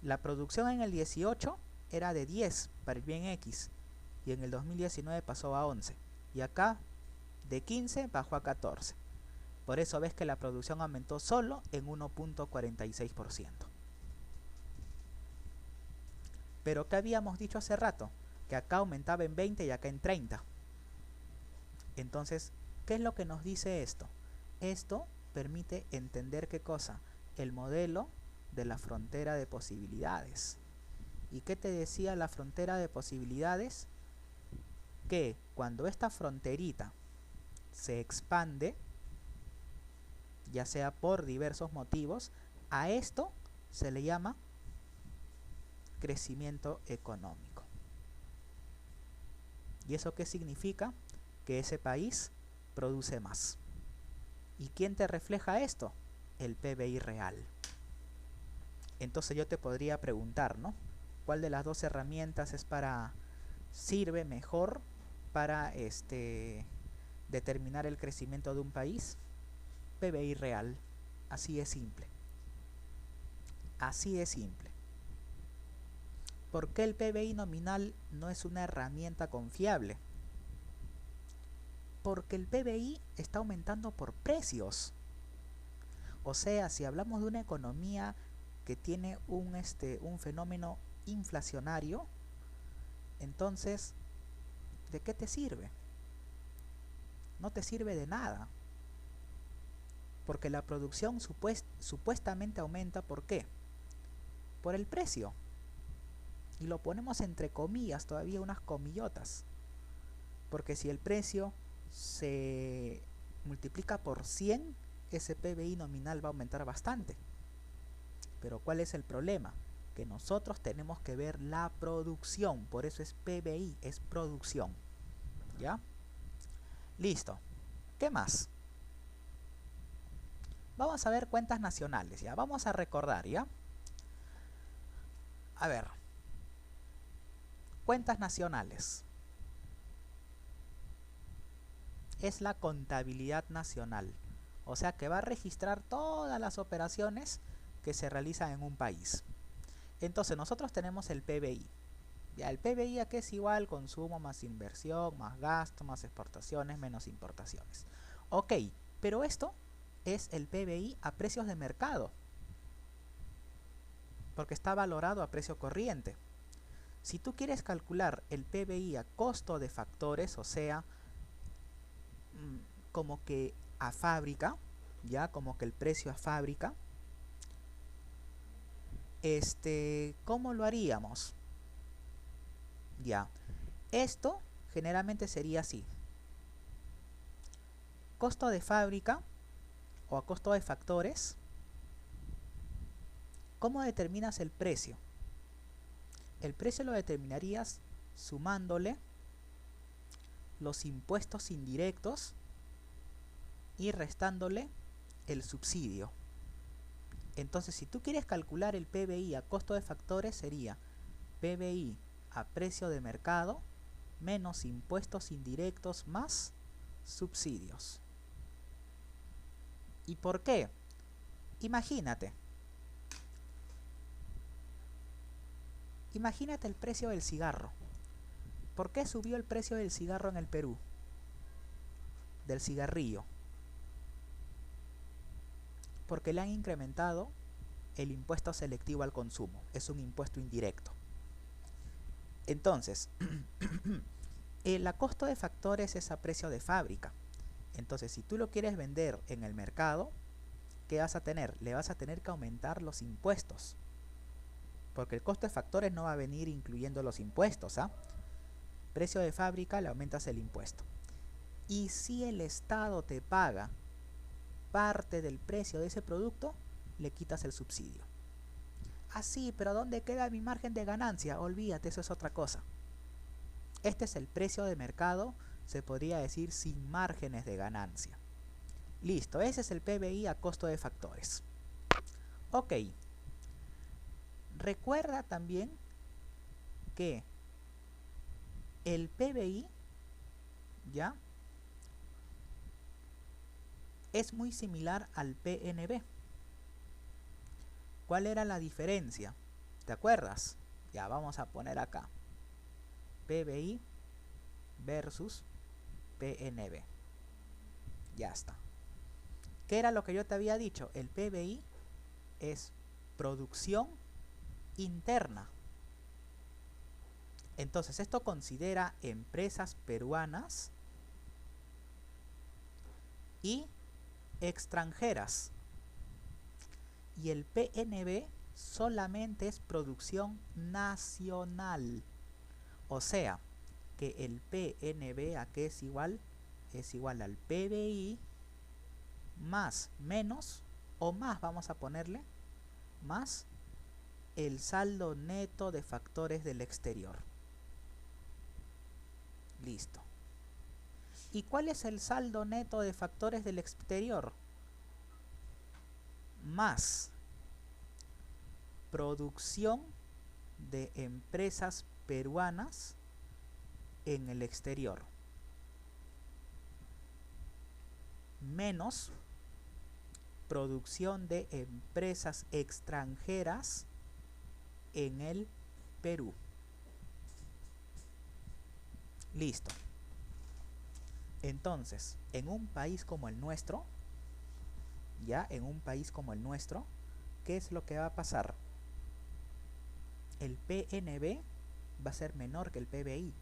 la producción en el 18 era de 10 para el bien X y en el 2019 pasó a 11. Y acá de 15 bajó a 14. Por eso ves que la producción aumentó solo en 1.46%. Pero ¿qué habíamos dicho hace rato? Que acá aumentaba en 20 y acá en 30. Entonces, ¿qué es lo que nos dice esto? Esto permite entender ¿qué cosa? El modelo de la frontera de posibilidades. ¿Y qué te decía la frontera de posibilidades? Que cuando esta fronterita se expande, ya sea por diversos motivos, a esto se le llama crecimiento económico. ¿Y eso qué significa? Que ese país produce más. ¿Y quién te refleja esto? El PBI real. Entonces yo te podría preguntar, ¿no? ¿Cuál de las dos herramientas sirve mejor para determinar el crecimiento de un país? PBI real. Así es simple. Así es simple. ¿Por qué el PBI nominal no es una herramienta confiable? Porque el PBI está aumentando por precios. O sea, si hablamos de una economía que tiene un fenómeno inflacionario, entonces, ¿de qué te sirve? No te sirve de nada. Porque la producción supuestamente aumenta, ¿por qué? Por el precio. Y lo ponemos entre comillas, todavía unas comillotas. Porque si el precio se multiplica por 100, ese PBI nominal va a aumentar bastante. Pero ¿cuál es el problema? Que nosotros tenemos que ver la producción. Por eso es PBI, es producción. ¿Ya? Listo. ¿Qué más? Vamos a ver cuentas nacionales, ¿ya? Vamos a recordar, ¿ya? A ver. Cuentas nacionales. Es la contabilidad nacional. O sea que va a registrar todas las operaciones que se realizan en un país. Entonces nosotros tenemos el PBI. Ya, el PBI aquí es igual consumo más inversión, más gasto, más exportaciones, menos importaciones. Ok, pero esto es el PBI a precios de mercado, porque está valorado a precio corriente. Si tú quieres calcular el PBI a costo de factores, o sea, como que a fábrica, ya como que el precio a fábrica, ¿cómo lo haríamos? Ya, esto generalmente sería así: costo de fábrica o a costo de factores. ¿Cómo determinas el precio? El precio lo determinarías sumándole los impuestos indirectos y restándole el subsidio. Entonces, si tú quieres calcular el PBI a costo de factores, sería PBI a precio de mercado menos impuestos indirectos más subsidios. ¿Y por qué? Imagínate el precio del cigarro. ¿Por qué subió el precio del cigarro en el Perú? Del cigarrillo. Porque le han incrementado el impuesto selectivo al consumo. Es un impuesto indirecto. Entonces, el costo de factores es a precio de fábrica. Entonces, si tú lo quieres vender en el mercado, ¿qué vas a tener? Le vas a tener que aumentar los impuestos. Porque el costo de factores no va a venir incluyendo los impuestos, ¿ah? Precio de fábrica, le aumentas el impuesto. Y si el Estado te paga parte del precio de ese producto, le quitas el subsidio. Ah, sí, pero ¿dónde queda mi margen de ganancia? Olvídate, eso es otra cosa. Este es el precio de mercado, se podría decir sin márgenes de ganancia. Listo, ese es el PBI a costo de factores. Ok. Recuerda también que el PBI, ¿ya?, es muy similar al PNB. ¿Cuál era la diferencia? ¿Te acuerdas? Ya, vamos a poner acá. PBI versus PNB. Ya está. ¿Qué era lo que yo te había dicho? El PBI es producción interna. Entonces, esto considera empresas peruanas y extranjeras. Y el PNB solamente es producción nacional. O sea, que el PNB, ¿a qué es igual? Es igual al PBI más, menos, o más, vamos a ponerle, más el saldo neto de factores del exterior. Listo. ¿Y cuál es el saldo neto de factores del exterior? Más producción de empresas peruanas en el exterior, menos producción de empresas extranjeras en el Perú. Listo. Entonces, en un país como el nuestro, ya, en un país como el nuestro, ¿qué es lo que va a pasar? El PNB va a ser menor que el PBI.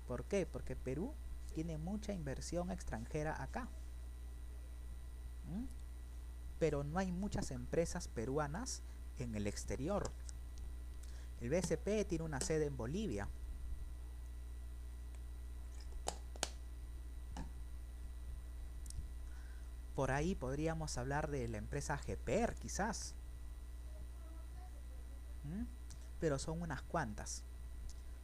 ¿Por qué? Porque Perú tiene mucha inversión extranjera acá. Pero no hay muchas empresas peruanas en el exterior. El BCP tiene una sede en Bolivia. Por ahí podríamos hablar de la empresa GPR, quizás. Pero son unas cuantas.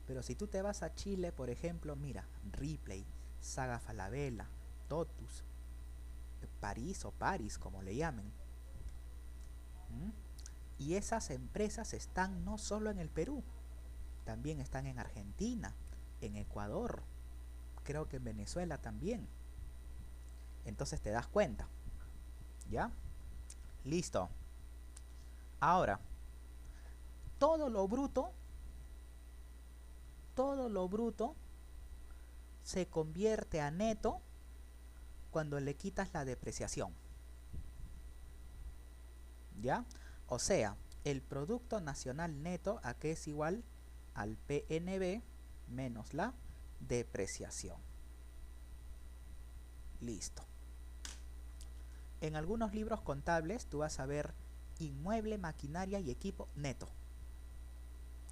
Pero si tú te vas a Chile, por ejemplo, mira, Ripley, Saga Falabella, Totus, París o Paris, como le llamen. Y esas empresas están no solo en el Perú, también están en Argentina, en Ecuador, creo que en Venezuela también. Entonces te das cuenta. ¿Ya? Listo. Ahora, todo lo bruto se convierte a neto cuando le quitas la depreciación. ¿Ya? O sea, el Producto Nacional Neto, ¿a qué es igual? Al PNB menos la depreciación. Listo. En algunos libros contables tú vas a ver inmueble, maquinaria y equipo neto.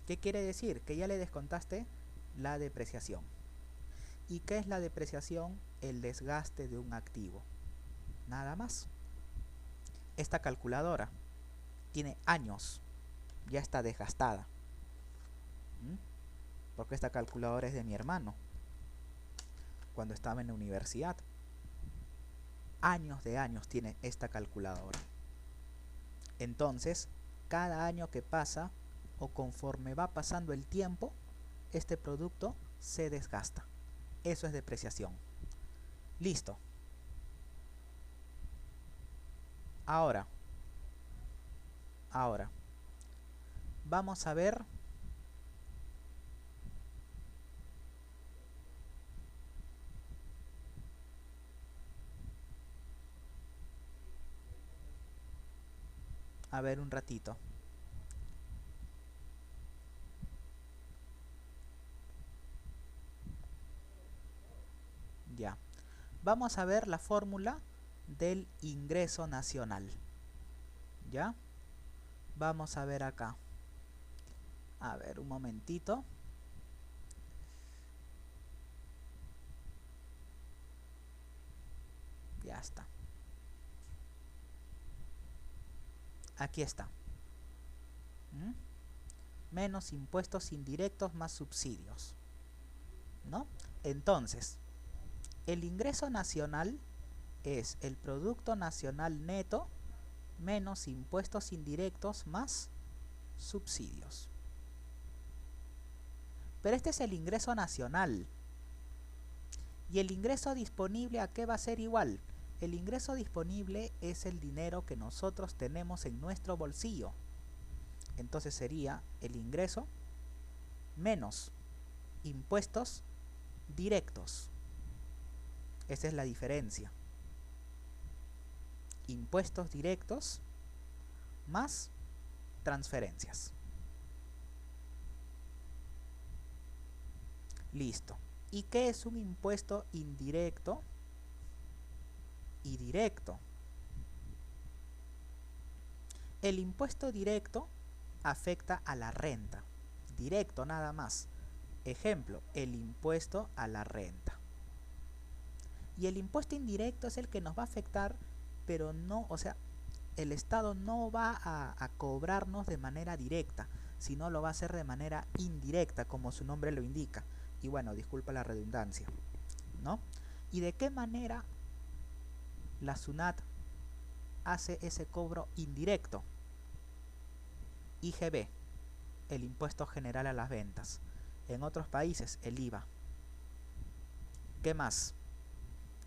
¿Qué quiere decir? Que ya le descontaste la depreciación. ¿Y qué es la depreciación? El desgaste de un activo. Nada más. Esta calculadora tiene años, ya está desgastada. Porque esta calculadora es de mi hermano, cuando estaba en la universidad. Años de años tiene esta calculadora. Entonces, cada año que pasa, o conforme va pasando el tiempo, este producto se desgasta. Eso es depreciación. Listo. Ahora, vamos a ver un ratito. Ya. Vamos a ver la fórmula del ingreso nacional. ¿Ya? Vamos a ver acá. A ver, un momentito. Ya está. Aquí está. ¿Mm? Menos impuestos indirectos más subsidios, ¿no? Entonces, el ingreso nacional es el Producto Nacional Neto menos impuestos indirectos más subsidios. Pero este es el ingreso nacional. ¿Y el ingreso disponible a qué va a ser igual? El ingreso disponible es el dinero que nosotros tenemos en nuestro bolsillo. Entonces sería el ingreso menos impuestos directos. Esa es la diferencia. Impuestos directos más transferencias. Listo. ¿Y qué es un impuesto indirecto y directo? El impuesto directo afecta a la renta. Directo nada más. Ejemplo, el impuesto a la renta. Y el impuesto indirecto es el que nos va a afectar, pero no, o sea, el Estado no va a cobrarnos de manera directa, sino lo va a hacer de manera indirecta, como su nombre lo indica. Y bueno, disculpa la redundancia, ¿no? ¿Y de qué manera la SUNAT hace ese cobro indirecto? IGB, el impuesto general a las ventas. En otros países, el IVA. ¿Qué más?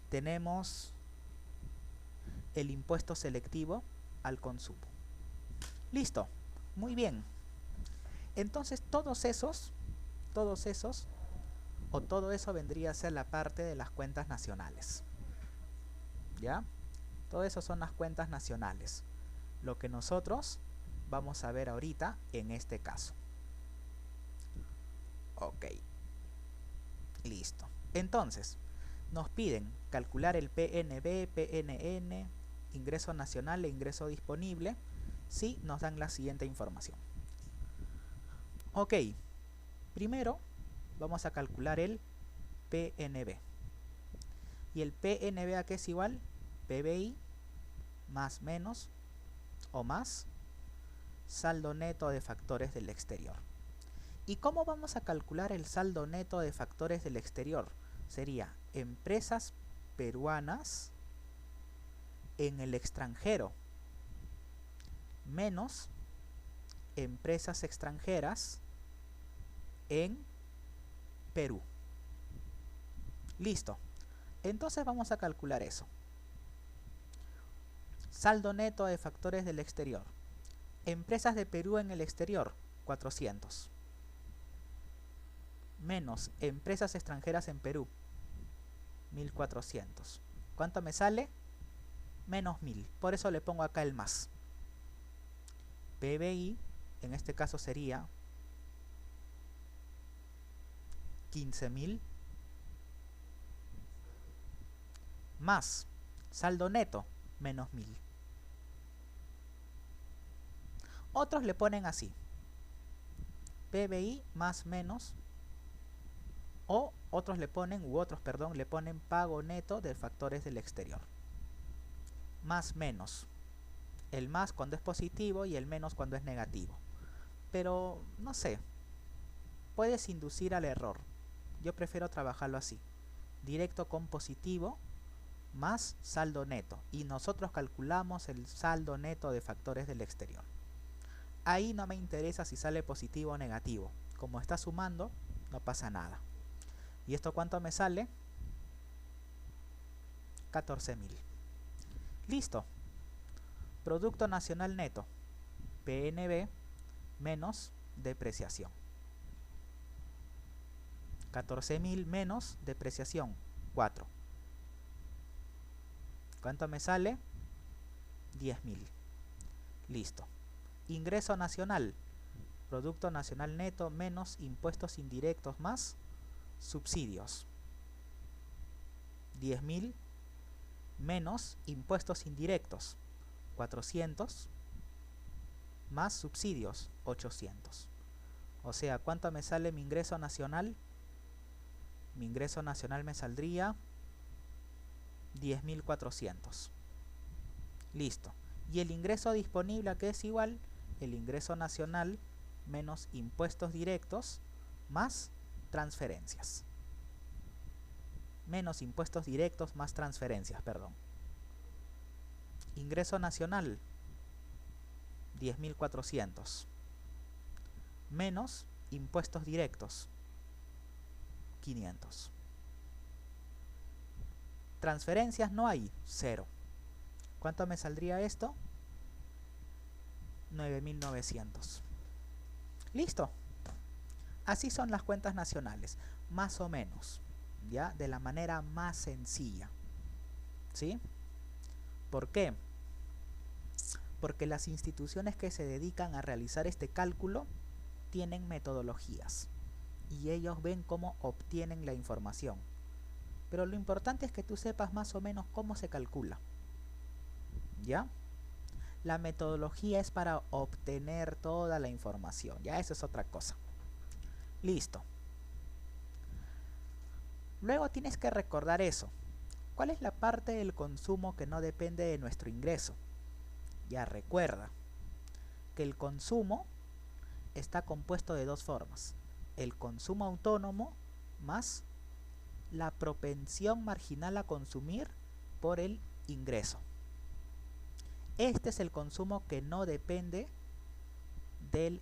Tenemos el impuesto selectivo al consumo. Listo, muy bien. Entonces todos esos, o todo eso vendría a ser la parte de las cuentas nacionales. ¿Ya? Todo eso son las cuentas nacionales. Lo que nosotros vamos a ver ahorita en este caso. Ok. Listo. Entonces, nos piden calcular el PNB, PNN, ingreso nacional e ingreso disponible, si nos dan la siguiente información. Ok, primero vamos a calcular el PNB. ¿Y el PNB a qué es igual? PBI más menos o más saldo neto de factores del exterior. ¿Y cómo vamos a calcular el saldo neto de factores del exterior? Sería empresas peruanas en el extranjero menos empresas extranjeras en Perú. Listo. Entonces vamos a calcular eso. Saldo neto de factores del exterior. Empresas de Perú en el exterior, 400. Menos empresas extranjeras en Perú, 1400. ¿Cuánto me sale? Menos 1000. Por eso le pongo acá el más. PBI, en este caso sería 15.000 más saldo neto, menos 1000. Otros le ponen así. PBI más menos, o otros le ponen, le ponen pago neto de factores del exterior. Más menos. El más cuando es positivo y el menos cuando es negativo. Pero, no sé, puedes inducir al error. Yo prefiero trabajarlo así. Directo con positivo más saldo neto. Y nosotros calculamos el saldo neto de factores del exterior. Ahí no me interesa si sale positivo o negativo. Como está sumando, no pasa nada. ¿Y esto cuánto me sale? 14.000. Listo. Producto Nacional Neto, PNB menos depreciación. 14.000 menos depreciación, 4. ¿Cuánto me sale? 10.000. Listo. Ingreso nacional, Producto Nacional Neto menos impuestos indirectos más subsidios. 10.000 menos impuestos indirectos, 400 más subsidios, 800. O sea, ¿cuánto me sale mi ingreso nacional? Mi ingreso nacional me saldría 10.400. Listo. Y el ingreso disponible, ¿a qué es igual? El ingreso nacional menos impuestos directos más transferencias. Menos impuestos directos más transferencias, perdón. Ingreso nacional, 10.400. Menos impuestos directos, 500. Transferencias no hay, 0. ¿Cuánto me saldría esto? 9.900. Listo. Así son las cuentas nacionales, más o menos, ¿ya? De la manera más sencilla, ¿sí? ¿Por qué? Porque las instituciones que se dedican a realizar este cálculo tienen metodologías y ellos ven cómo obtienen la información. Pero lo importante es que tú sepas más o menos cómo se calcula, ¿ya? La metodología es para obtener toda la información, ya eso es otra cosa. Listo. Luego tienes que recordar eso. ¿Cuál es la parte del consumo que no depende de nuestro ingreso? Ya recuerda que el consumo está compuesto de dos formas: el consumo autónomo más la propensión marginal a consumir por el ingreso. Este es el consumo que no depende del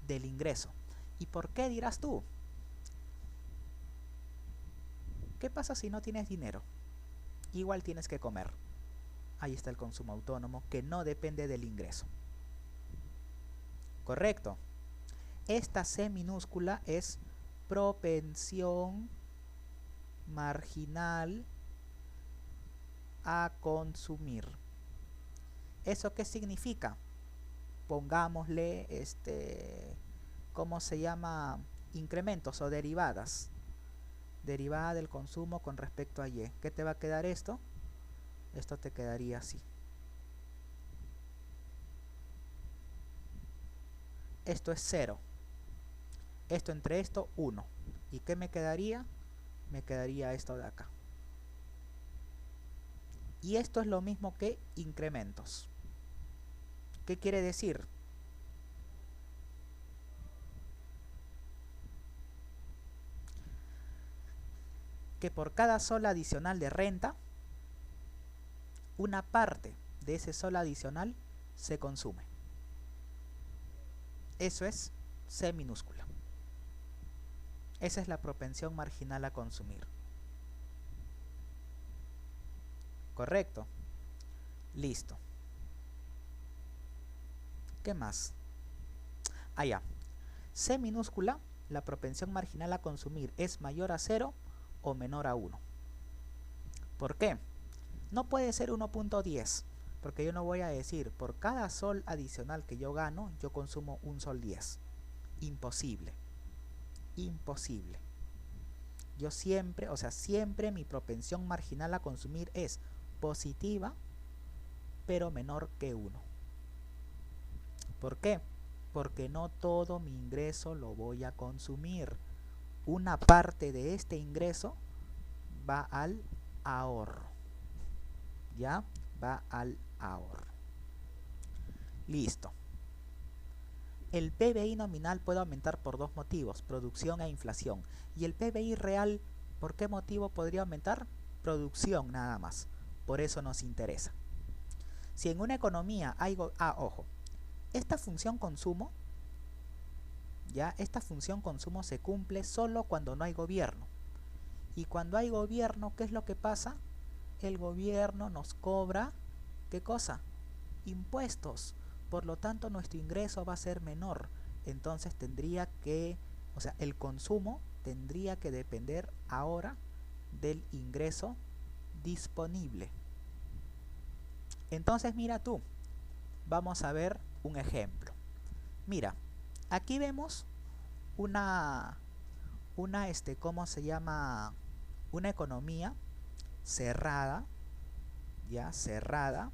ingreso. ¿Y por qué, dirás tú? ¿Qué pasa si no tienes dinero? Igual tienes que comer. Ahí está el consumo autónomo que no depende del ingreso. Correcto. Esta C minúscula es propensión marginal a consumir. ¿Eso qué significa? Pongámosle ¿cómo se llama? Incrementos o derivadas. Derivada del consumo con respecto a Y. ¿Qué te va a quedar esto? Esto te quedaría así. Esto es 0. Esto entre esto, 1. ¿Y qué me quedaría? Me quedaría esto de acá. Y esto es lo mismo que incrementos. ¿Qué quiere decir? Que por cada sol adicional de renta, una parte de ese sol adicional se consume. Eso es C minúscula. Esa es la propensión marginal a consumir. ¿Correcto? Listo. ¿Qué más? Ya. C minúscula, la propensión marginal a consumir es mayor a 0 o menor a 1. ¿Por qué? No puede ser 1.10, porque yo no voy a decir por cada sol adicional que yo gano, yo consumo un sol 10. Imposible. Imposible. Yo siempre, siempre mi propensión marginal a consumir es positiva, pero menor que 1. ¿Por qué? Porque no todo mi ingreso lo voy a consumir. Una parte de este ingreso va al ahorro. ¿Ya? Va al ahorro. Listo. El PBI nominal puede aumentar por dos motivos: producción e inflación. ¿Y el PBI real por qué motivo podría aumentar? Producción nada más. Por eso nos interesa. Si en una economía hay... ojo. Esta función consumo, ¿ya? Esta función consumo se cumple solo cuando no hay gobierno. Y cuando hay gobierno, ¿qué es lo que pasa? El gobierno nos cobra, ¿qué cosa? Impuestos. Por lo tanto, nuestro ingreso va a ser menor. Entonces tendría que, el consumo tendría que depender ahora del ingreso disponible. Entonces, mira tú, vamos a ver un ejemplo. Mira, aquí vemos ¿cómo se llama? Una economía cerrada, ya cerrada,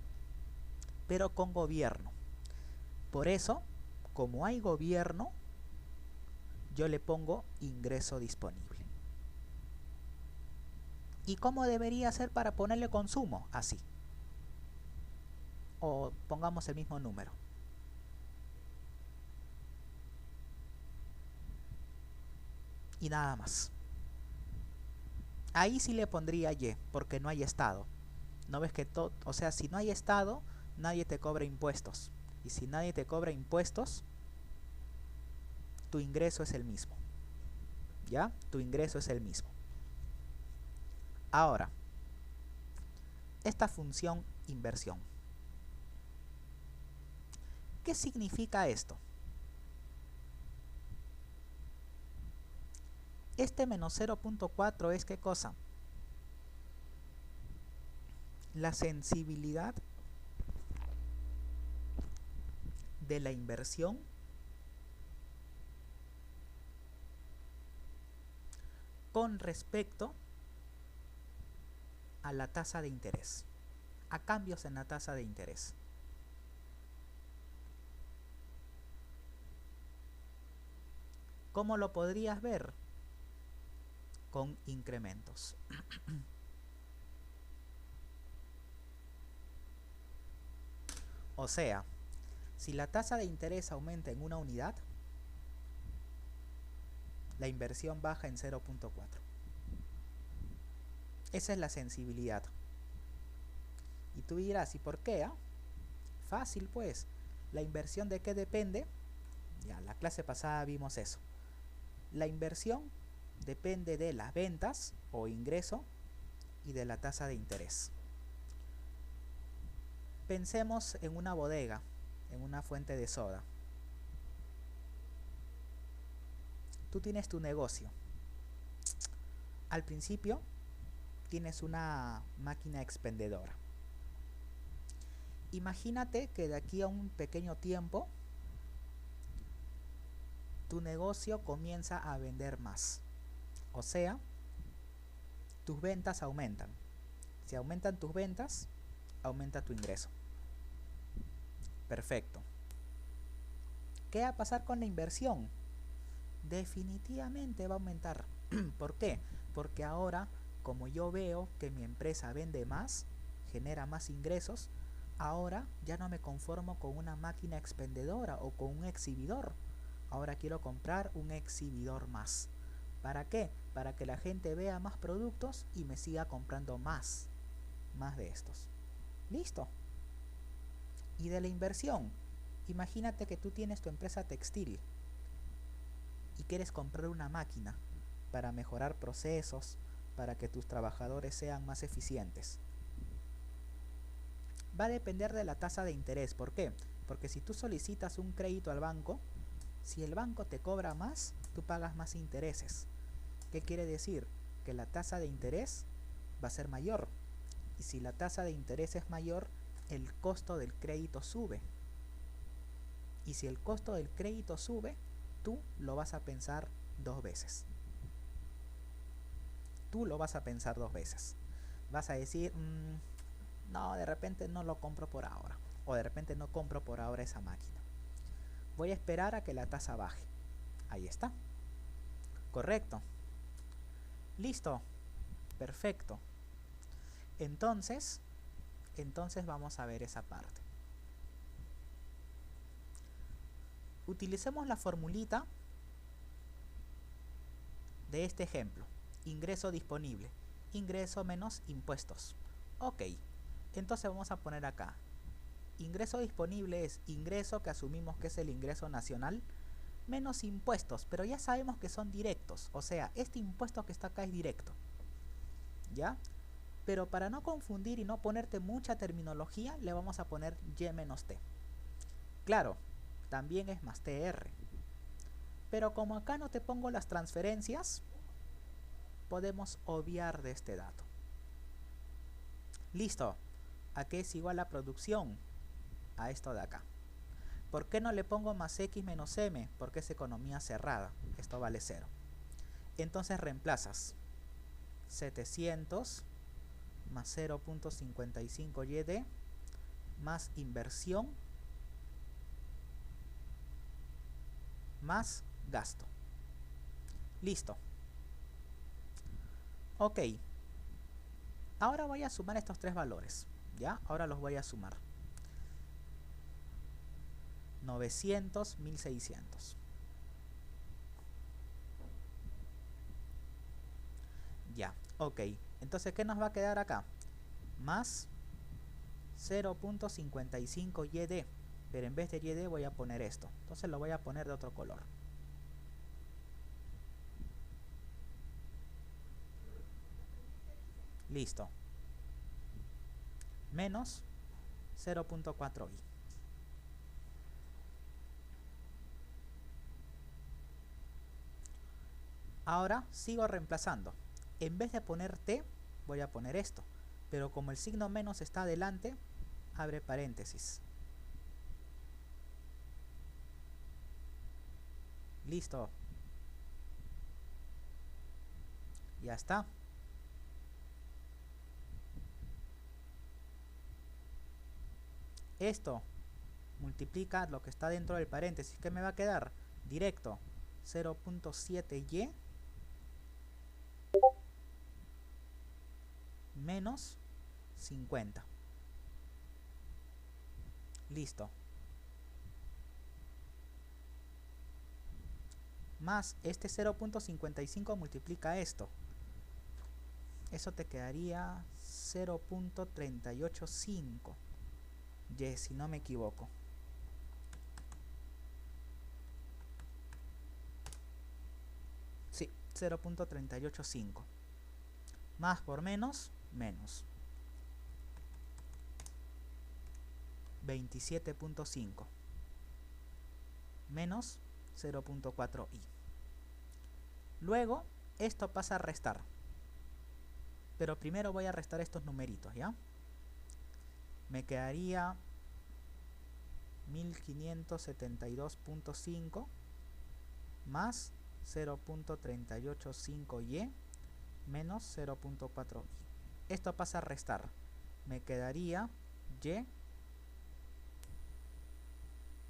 pero con gobierno. Por eso, como hay gobierno, yo le pongo ingreso disponible. ¿Y cómo debería ser para ponerle consumo? Así. O pongamos el mismo número. Y nada más. Ahí sí le pondría Y, porque no hay Estado. ¿No ves que todo? O sea, si no hay Estado, nadie te cobra impuestos. Y si nadie te cobra impuestos, tu ingreso es el mismo. ¿Ya? Tu ingreso es el mismo. Ahora, esta función inversión. ¿Qué significa esto? Este menos 0.4 es ¿qué cosa? La sensibilidad de la inversión con respecto a la tasa de interés, a cambios en la tasa de interés. ¿Cómo lo podrías ver? Con incrementos. O sea, si la tasa de interés aumenta en una unidad, la inversión baja en 0.4. Esa es la sensibilidad. Y tú dirás, ¿y por qué? Fácil pues. ¿La inversión de qué depende? Ya, la clase pasada vimos eso. La inversión depende de las ventas o ingreso y de la tasa de interés. Pensemos en una bodega, en una fuente de soda. Tú tienes tu negocio. Al principio tienes una máquina expendedora. Imagínate que de aquí a un pequeño tiempo tu negocio comienza a vender más. O sea, tus ventas aumentan. Si aumentan tus ventas, aumenta tu ingreso. Perfecto. ¿Qué va a pasar con la inversión? Definitivamente va a aumentar. ¿Por qué? Porque ahora, como yo veo que mi empresa vende más, genera más ingresos, ahora ya no me conformo con una máquina expendedora o con un exhibidor. Ahora quiero comprar un exhibidor más. ¿Para qué? Para que la gente vea más productos y me siga comprando más de estos. ¿Listo? Y de la inversión, imagínate que tú tienes tu empresa textil y quieres comprar una máquina para mejorar procesos, para que tus trabajadores sean más eficientes. Va a depender de la tasa de interés. ¿Por qué? Porque si tú solicitas un crédito al banco, si el banco te cobra más, tú pagas más intereses. ¿Qué quiere decir? Que la tasa de interés va a ser mayor. Y si la tasa de interés es mayor, el costo del crédito sube. Y si el costo del crédito sube, tú lo vas a pensar dos veces. Tú lo vas a pensar dos veces. Vas a decir, no, de repente no lo compro por ahora. O de repente no compro por ahora esa máquina. Voy a esperar a que la tasa baje. Ahí está. Correcto. Listo. Perfecto. Entonces vamos a ver esa parte. Utilicemos la formulita de este ejemplo. Ingreso disponible. Ingreso menos impuestos. Ok. Entonces vamos a poner acá. Ingreso disponible es ingreso que asumimos que es el ingreso nacional menos impuestos, pero ya sabemos que son directos. O sea, este impuesto que está acá es directo. ¿Ya? Pero para no confundir y no ponerte mucha terminología, le vamos a poner Y menos T. Claro, también es más TR. Pero como acá no te pongo las transferencias, podemos obviar de este dato. Listo. ¿A qué es igual la producción? A esto de acá. ¿Por qué no le pongo más X menos M? Porque es economía cerrada. Esto vale 0. Entonces reemplazas 700 más 0.55 YD más inversión más gasto. Listo. Ok. Ahora voy a sumar estos tres valores. ¿Ya? Ahora los voy a sumar. 900, 1600. Ya, ok. Entonces, ¿qué nos va a quedar acá? Más 0.55 YD. Pero en vez de YD voy a poner esto. Entonces lo voy a poner de otro color. Listo. Menos 0.4i. Ahora sigo reemplazando. En vez de poner T, voy a poner esto. Pero como el signo menos está adelante, abre paréntesis. Listo. Ya está. Esto multiplica lo que está dentro del paréntesis. ¿Qué me va a quedar? Directo. 0.7y menos 50. Listo. Más este 0.55 multiplica esto. Eso te quedaría 0.385. Y si no me equivoco. Sí, 0.385. Más por menos, menos. 27.5. Menos 0.4i. Luego, esto pasa a restar. Pero primero voy a restar estos numeritos, ¿ya? Me quedaría 1572.5 más 0.385y menos 0.4i. Esto pasa a restar. Me quedaría y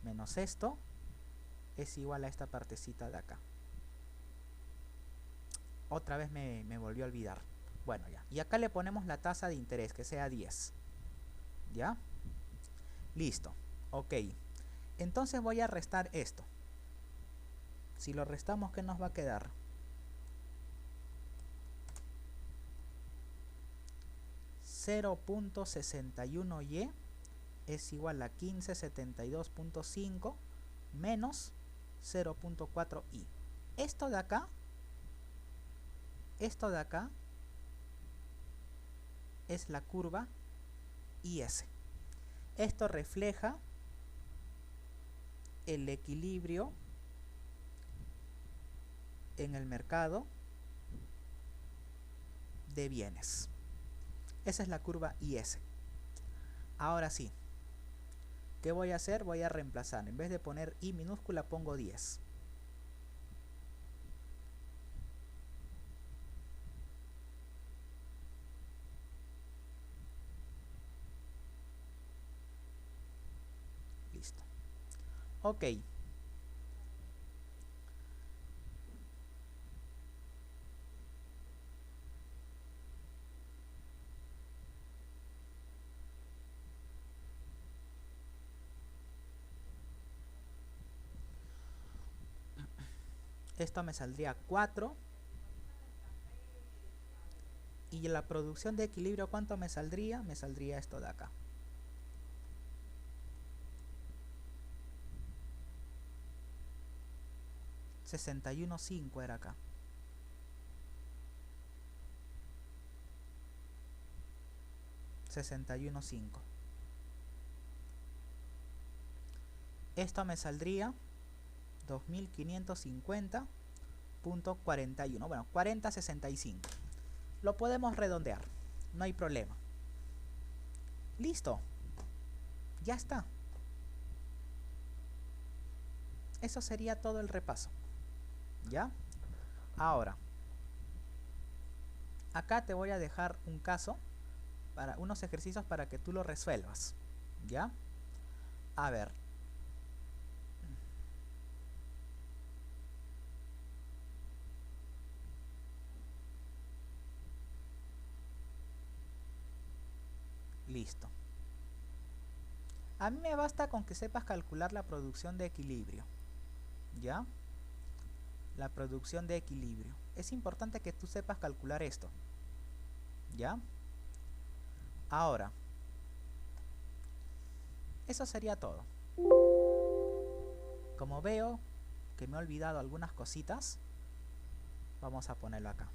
menos esto es igual a esta partecita de acá. Otra vez me volvió a olvidar. Bueno, ya. Y acá le ponemos la tasa de interés, que sea 10. ¿Ya? Listo. Ok. Entonces voy a restar esto. Si lo restamos, ¿qué nos va a quedar? 0.61y es igual a 1572.5 menos 0.4i. Esto de acá es la curva IS. Esto refleja el equilibrio en el mercado de bienes. Esa es la curva IS. Ahora sí, ¿qué voy a hacer? Voy a reemplazar. En vez de poner I minúscula, pongo 10. Listo. Ok. Esto me saldría 4. Y la producción de equilibrio, ¿cuánto me saldría? Me saldría esto de acá. 61.5 era acá. 61.5. Esto me saldría 2550.41. Bueno, 40.65. Lo podemos redondear. No hay problema. Listo. Ya está. Eso sería todo el repaso. ¿Ya? Ahora, acá te voy a dejar un caso, para unos ejercicios para que tú lo resuelvas. ¿Ya? A ver. Listo. A mí me basta con que sepas calcular la producción de equilibrio. ¿Ya? La producción de equilibrio. Es importante que tú sepas calcular esto. ¿Ya? Ahora, eso sería todo. Como veo que me he olvidado algunas cositas, vamos a ponerlo acá.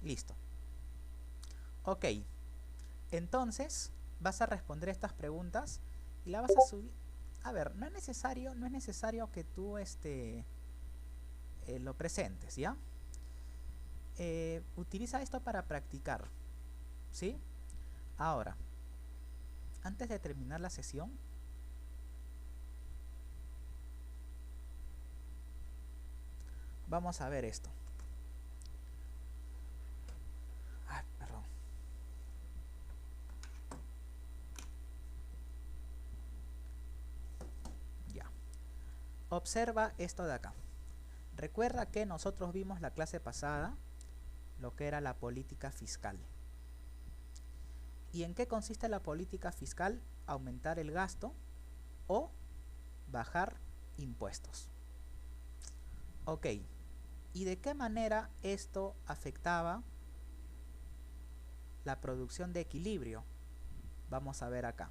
Listo. Ok. Entonces, vas a responder estas preguntas y la vas a subir. A ver, no es necesario que tú lo presentes, ¿ya? Utiliza esto para practicar, ¿sí? Ahora, antes de terminar la sesión, vamos a ver esto. Ay, perdón. Ya. Observa esto de acá. Recuerda que nosotros vimos la clase pasada lo que era la política fiscal. ¿Y en qué consiste la política fiscal? Aumentar el gasto o bajar impuestos. Ok. ¿Y de qué manera esto afectaba la producción de equilibrio? Vamos a ver acá.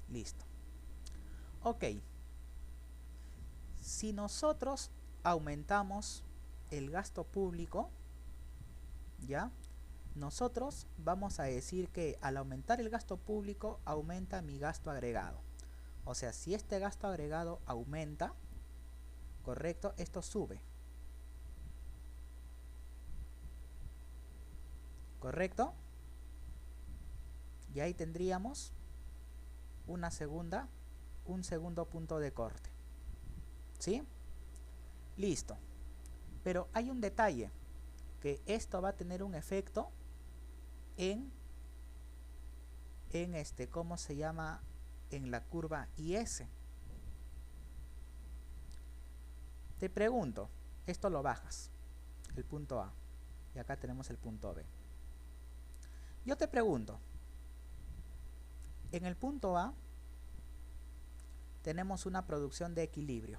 Listo. Ok. Si nosotros aumentamos el gasto público, ¿ya? Nosotros vamos a decir que al aumentar el gasto público aumenta mi gasto agregado. O sea, si este gasto agregado aumenta, correcto, esto sube. ¿Correcto? Y ahí tendríamos un segundo punto de corte. ¿Sí? Listo. Pero hay un detalle, que esto va a tener un efecto en ¿cómo se llama? En la curva IS. Te pregunto, esto lo bajas, el punto A, y acá tenemos el punto B. Yo te pregunto, en el punto A tenemos una producción de equilibrio,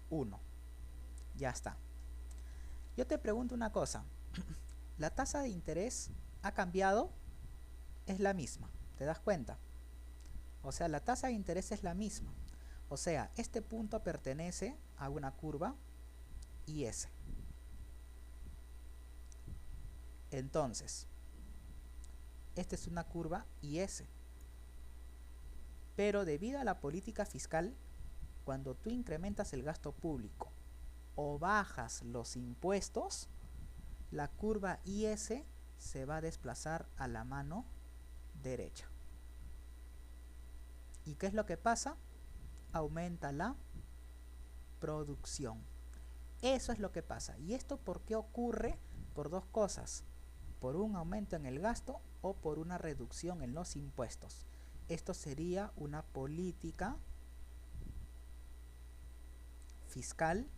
1, ya está. Yo te pregunto una cosa, ¿la tasa de interés ha cambiado? Es la misma, ¿te das cuenta? O sea, la tasa de interés es la misma. O sea, este punto pertenece a una curva IS. Entonces, esta es una curva IS. Pero debido a la política fiscal, cuando tú incrementas el gasto público o bajas los impuestos, la curva IS se va a desplazar a la mano derecha. ¿Y qué es lo que pasa? Aumenta la producción. Eso es lo que pasa. ¿Y esto por qué ocurre? Por dos cosas. Por un aumento en el gasto o por una reducción en los impuestos. Esto sería una política fiscal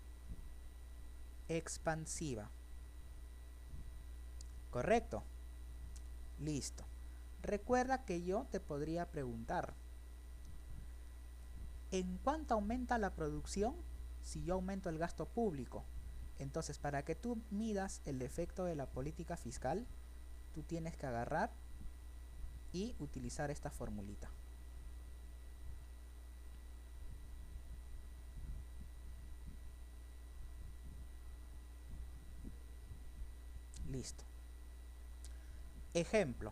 expansiva. ¿Correcto? Listo. Recuerda que yo te podría preguntar, ¿en cuánto aumenta la producción si yo aumento el gasto público? Entonces, para que tú midas el efecto de la política fiscal, tú tienes que agarrar y utilizar esta formulita. Listo. Ejemplo.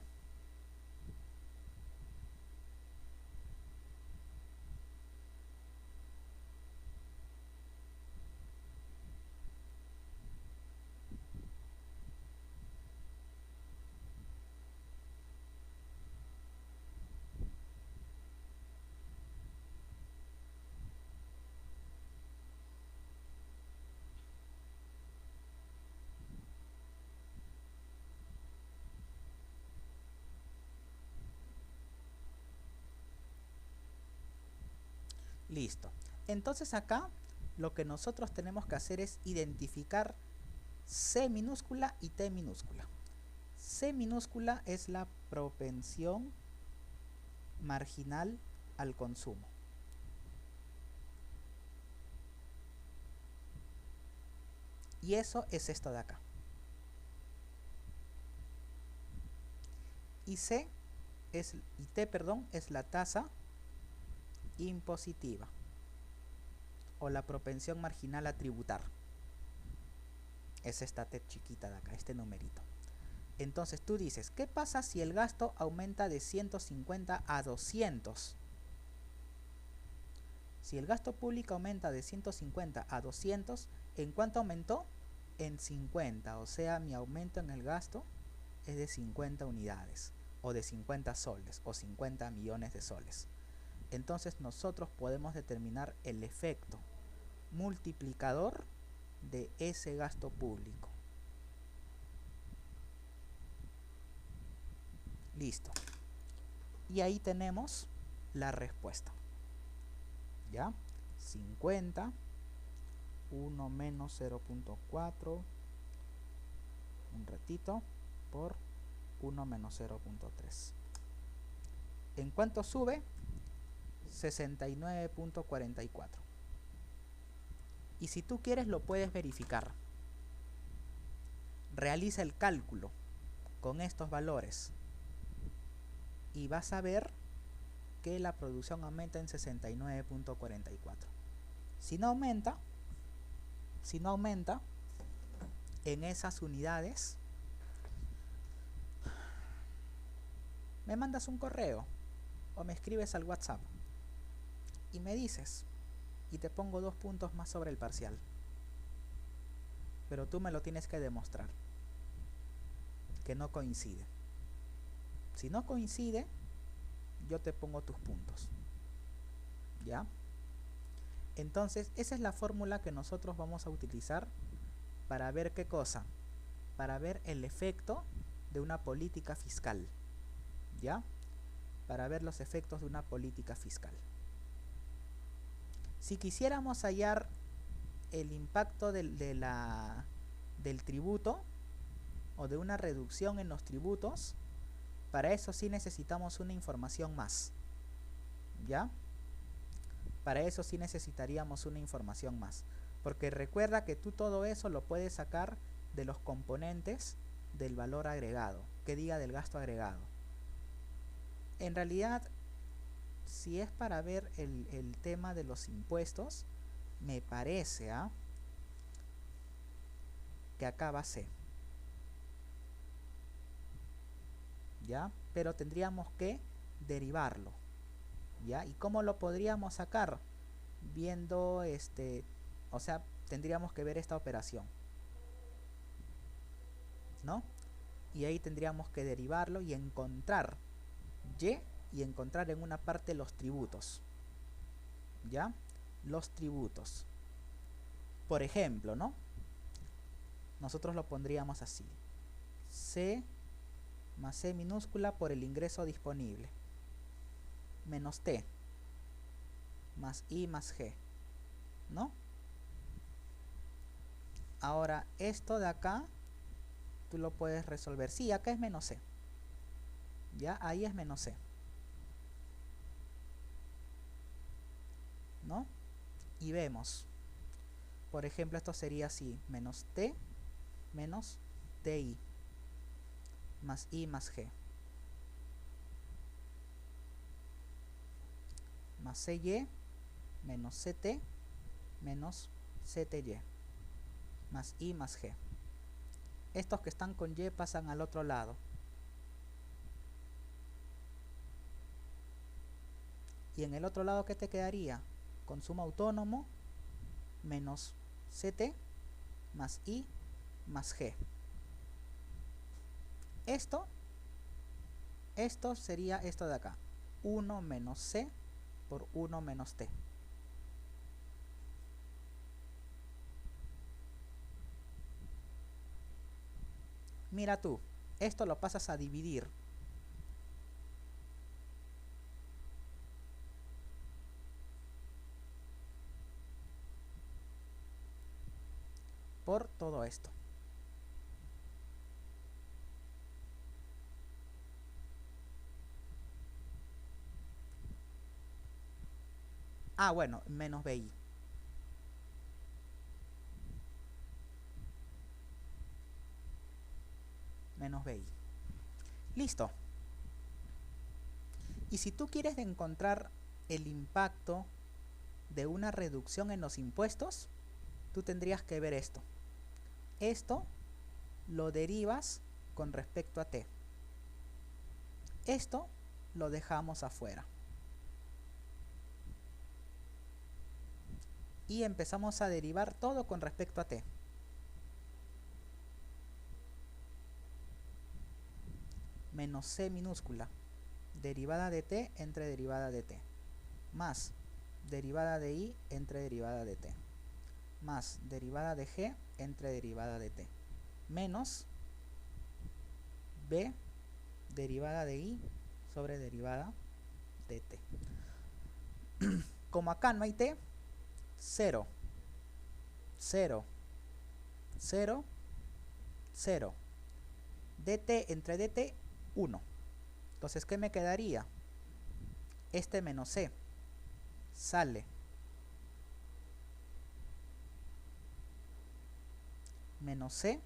Listo. Entonces acá lo que nosotros tenemos que hacer es identificar C minúscula y T minúscula. C minúscula es la propensión marginal al consumo. Y eso es esto de acá. Y T, perdón, es la tasa impositiva o la propensión marginal a tributar. Es esta T chiquita de acá, este numerito. Entonces tú dices, ¿qué pasa si el gasto aumenta de 150 a 200? Si el gasto público aumenta de 150 a 200, ¿en cuánto aumentó? En 50, o sea, mi aumento en el gasto es de 50 unidades, o de 50 soles, o 50 millones de soles. Entonces nosotros podemos determinar el efecto multiplicador de ese gasto público. Listo. Y ahí tenemos la respuesta. ¿Ya? 50, 1 menos 0.4, un ratito, por 1 menos 0.3. ¿En cuánto sube? 69.44. Y si tú quieres lo puedes verificar. Realiza el cálculo con estos valores y vas a ver que la producción aumenta en 69.44. Si no aumenta en esas unidades, me mandas un correo o me escribes al WhatsApp y me dices, y te pongo 2 puntos más sobre el parcial, pero tú me lo tienes que demostrar que no coincide. Si no coincide, yo te pongo tus puntos. ¿Ya? Entonces, esa es la fórmula que nosotros vamos a utilizar para ver qué cosa, para ver el efecto de una política fiscal. ¿Ya? Para ver los efectos de una política fiscal. Si quisiéramos hallar el impacto del tributo o de una reducción en los tributos, para eso sí necesitamos una información más. ¿Ya? Para eso sí necesitaríamos una información más. Porque recuerda que tú todo eso lo puedes sacar de los componentes del valor agregado, que diga del gasto agregado. En realidad, si es para ver el tema de los impuestos, me parece que acá va C. ¿Ya? Pero tendríamos que derivarlo. ¿Ya? ¿Y cómo lo podríamos sacar? Viendo o sea, tendríamos que ver esta operación, ¿no? Y ahí tendríamos que derivarlo y encontrar y encontrar en una parte los tributos. ¿Ya? Los tributos. Por ejemplo, ¿no? Nosotros lo pondríamos así. C más C minúscula por el ingreso disponible. Menos T. Más I más G. ¿No? Ahora, esto de acá, tú lo puedes resolver. Sí, acá es menos C. ¿Ya? Ahí es menos C. ¿No? Y vemos. Por ejemplo, esto sería así. Menos T menos TI. Más I más G. Más CY menos CT menos CTY. Más I más G. Estos que están con Y pasan al otro lado. Y en el otro lado, ¿qué te quedaría? Consumo autónomo menos CT más I más G. Esto sería esto de acá. 1 menos C por 1 menos T. Mira tú, esto lo pasas a dividir. por todo esto. Ah, bueno, menos BI. Menos BI. Listo. Y si tú quieres encontrar el impacto de una reducción en los impuestos, tú tendrías que ver esto. Esto lo derivas con respecto a t. Esto lo dejamos afuera. Y empezamos a derivar todo con respecto a t. Menos c minúscula, derivada de t entre derivada de t, más derivada de i entre derivada de t, más derivada de g entre derivada de t, menos b derivada de i sobre derivada de t. Como acá no hay t, 0, 0, 0, 0. dt entre dt, 1. Entonces, ¿qué me quedaría? Este menos c sale. Menos c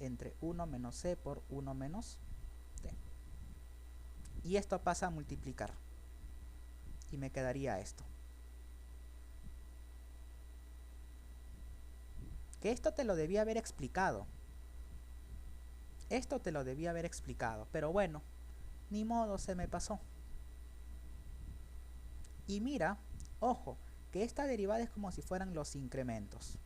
entre 1 menos c por 1 menos t. Y esto pasa a multiplicar. Y me quedaría esto. Que esto te lo debía haber explicado. Esto te lo debía haber explicado. Pero bueno, ni modo, se me pasó. Y mira, ojo, que esta derivada es como si fueran los incrementos.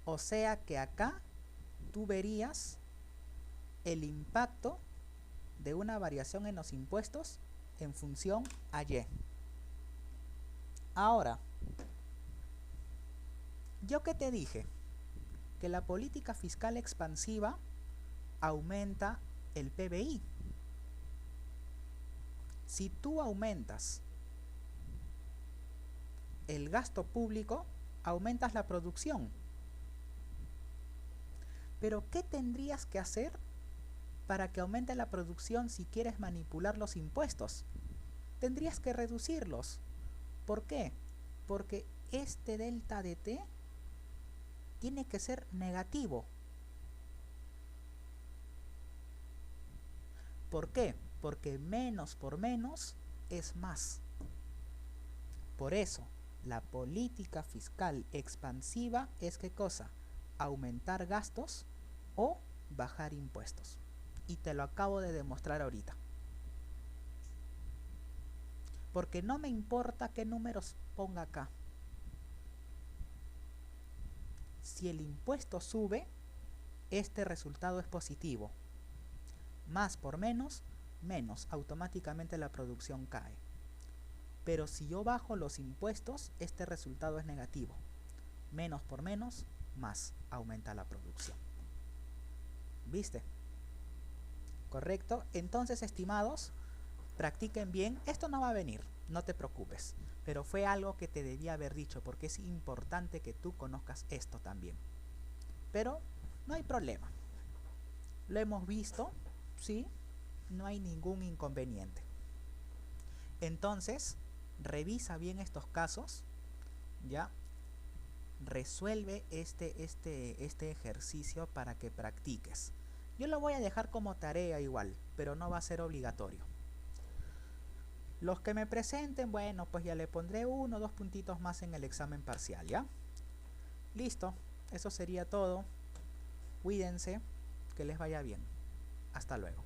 O sea que acá tú verías el impacto de una variación en los impuestos en función a y. Ahora, ¿yo qué te dije? Que la política fiscal expansiva aumenta el PBI. Si tú aumentas el gasto público, aumentas la producción. Pero ¿qué tendrías que hacer para que aumente la producción si quieres manipular los impuestos? Tendrías que reducirlos. ¿Por qué? Porque este delta de t tiene que ser negativo. ¿Por qué? Porque menos por menos es más. Por eso, la política fiscal expansiva es ¿qué cosa? Aumentar gastos o bajar impuestos. Y te lo acabo de demostrar ahorita. Porque no me importa qué números ponga acá. Si el impuesto sube, este resultado es positivo. Más por menos, menos. Automáticamente la producción cae. Pero si yo bajo los impuestos, este resultado es negativo. Menos por menos, más. Aumenta la producción. ¿Viste? ¿Correcto? Entonces, estimados, practiquen bien. Esto no va a venir, no te preocupes. Pero fue algo que te debía haber dicho, porque es importante que tú conozcas esto también. Pero no hay problema. Lo hemos visto, ¿sí? No hay ningún inconveniente. Entonces, revisa bien estos casos, ¿ya? Resuelve este ejercicio para que practiques. Yo lo voy a dejar como tarea igual, pero no va a ser obligatorio. Los que me presenten, bueno, pues ya le pondré 1 o 2 puntitos más en el examen parcial, ¿ya? Listo, eso sería todo. Cuídense, que les vaya bien. Hasta luego.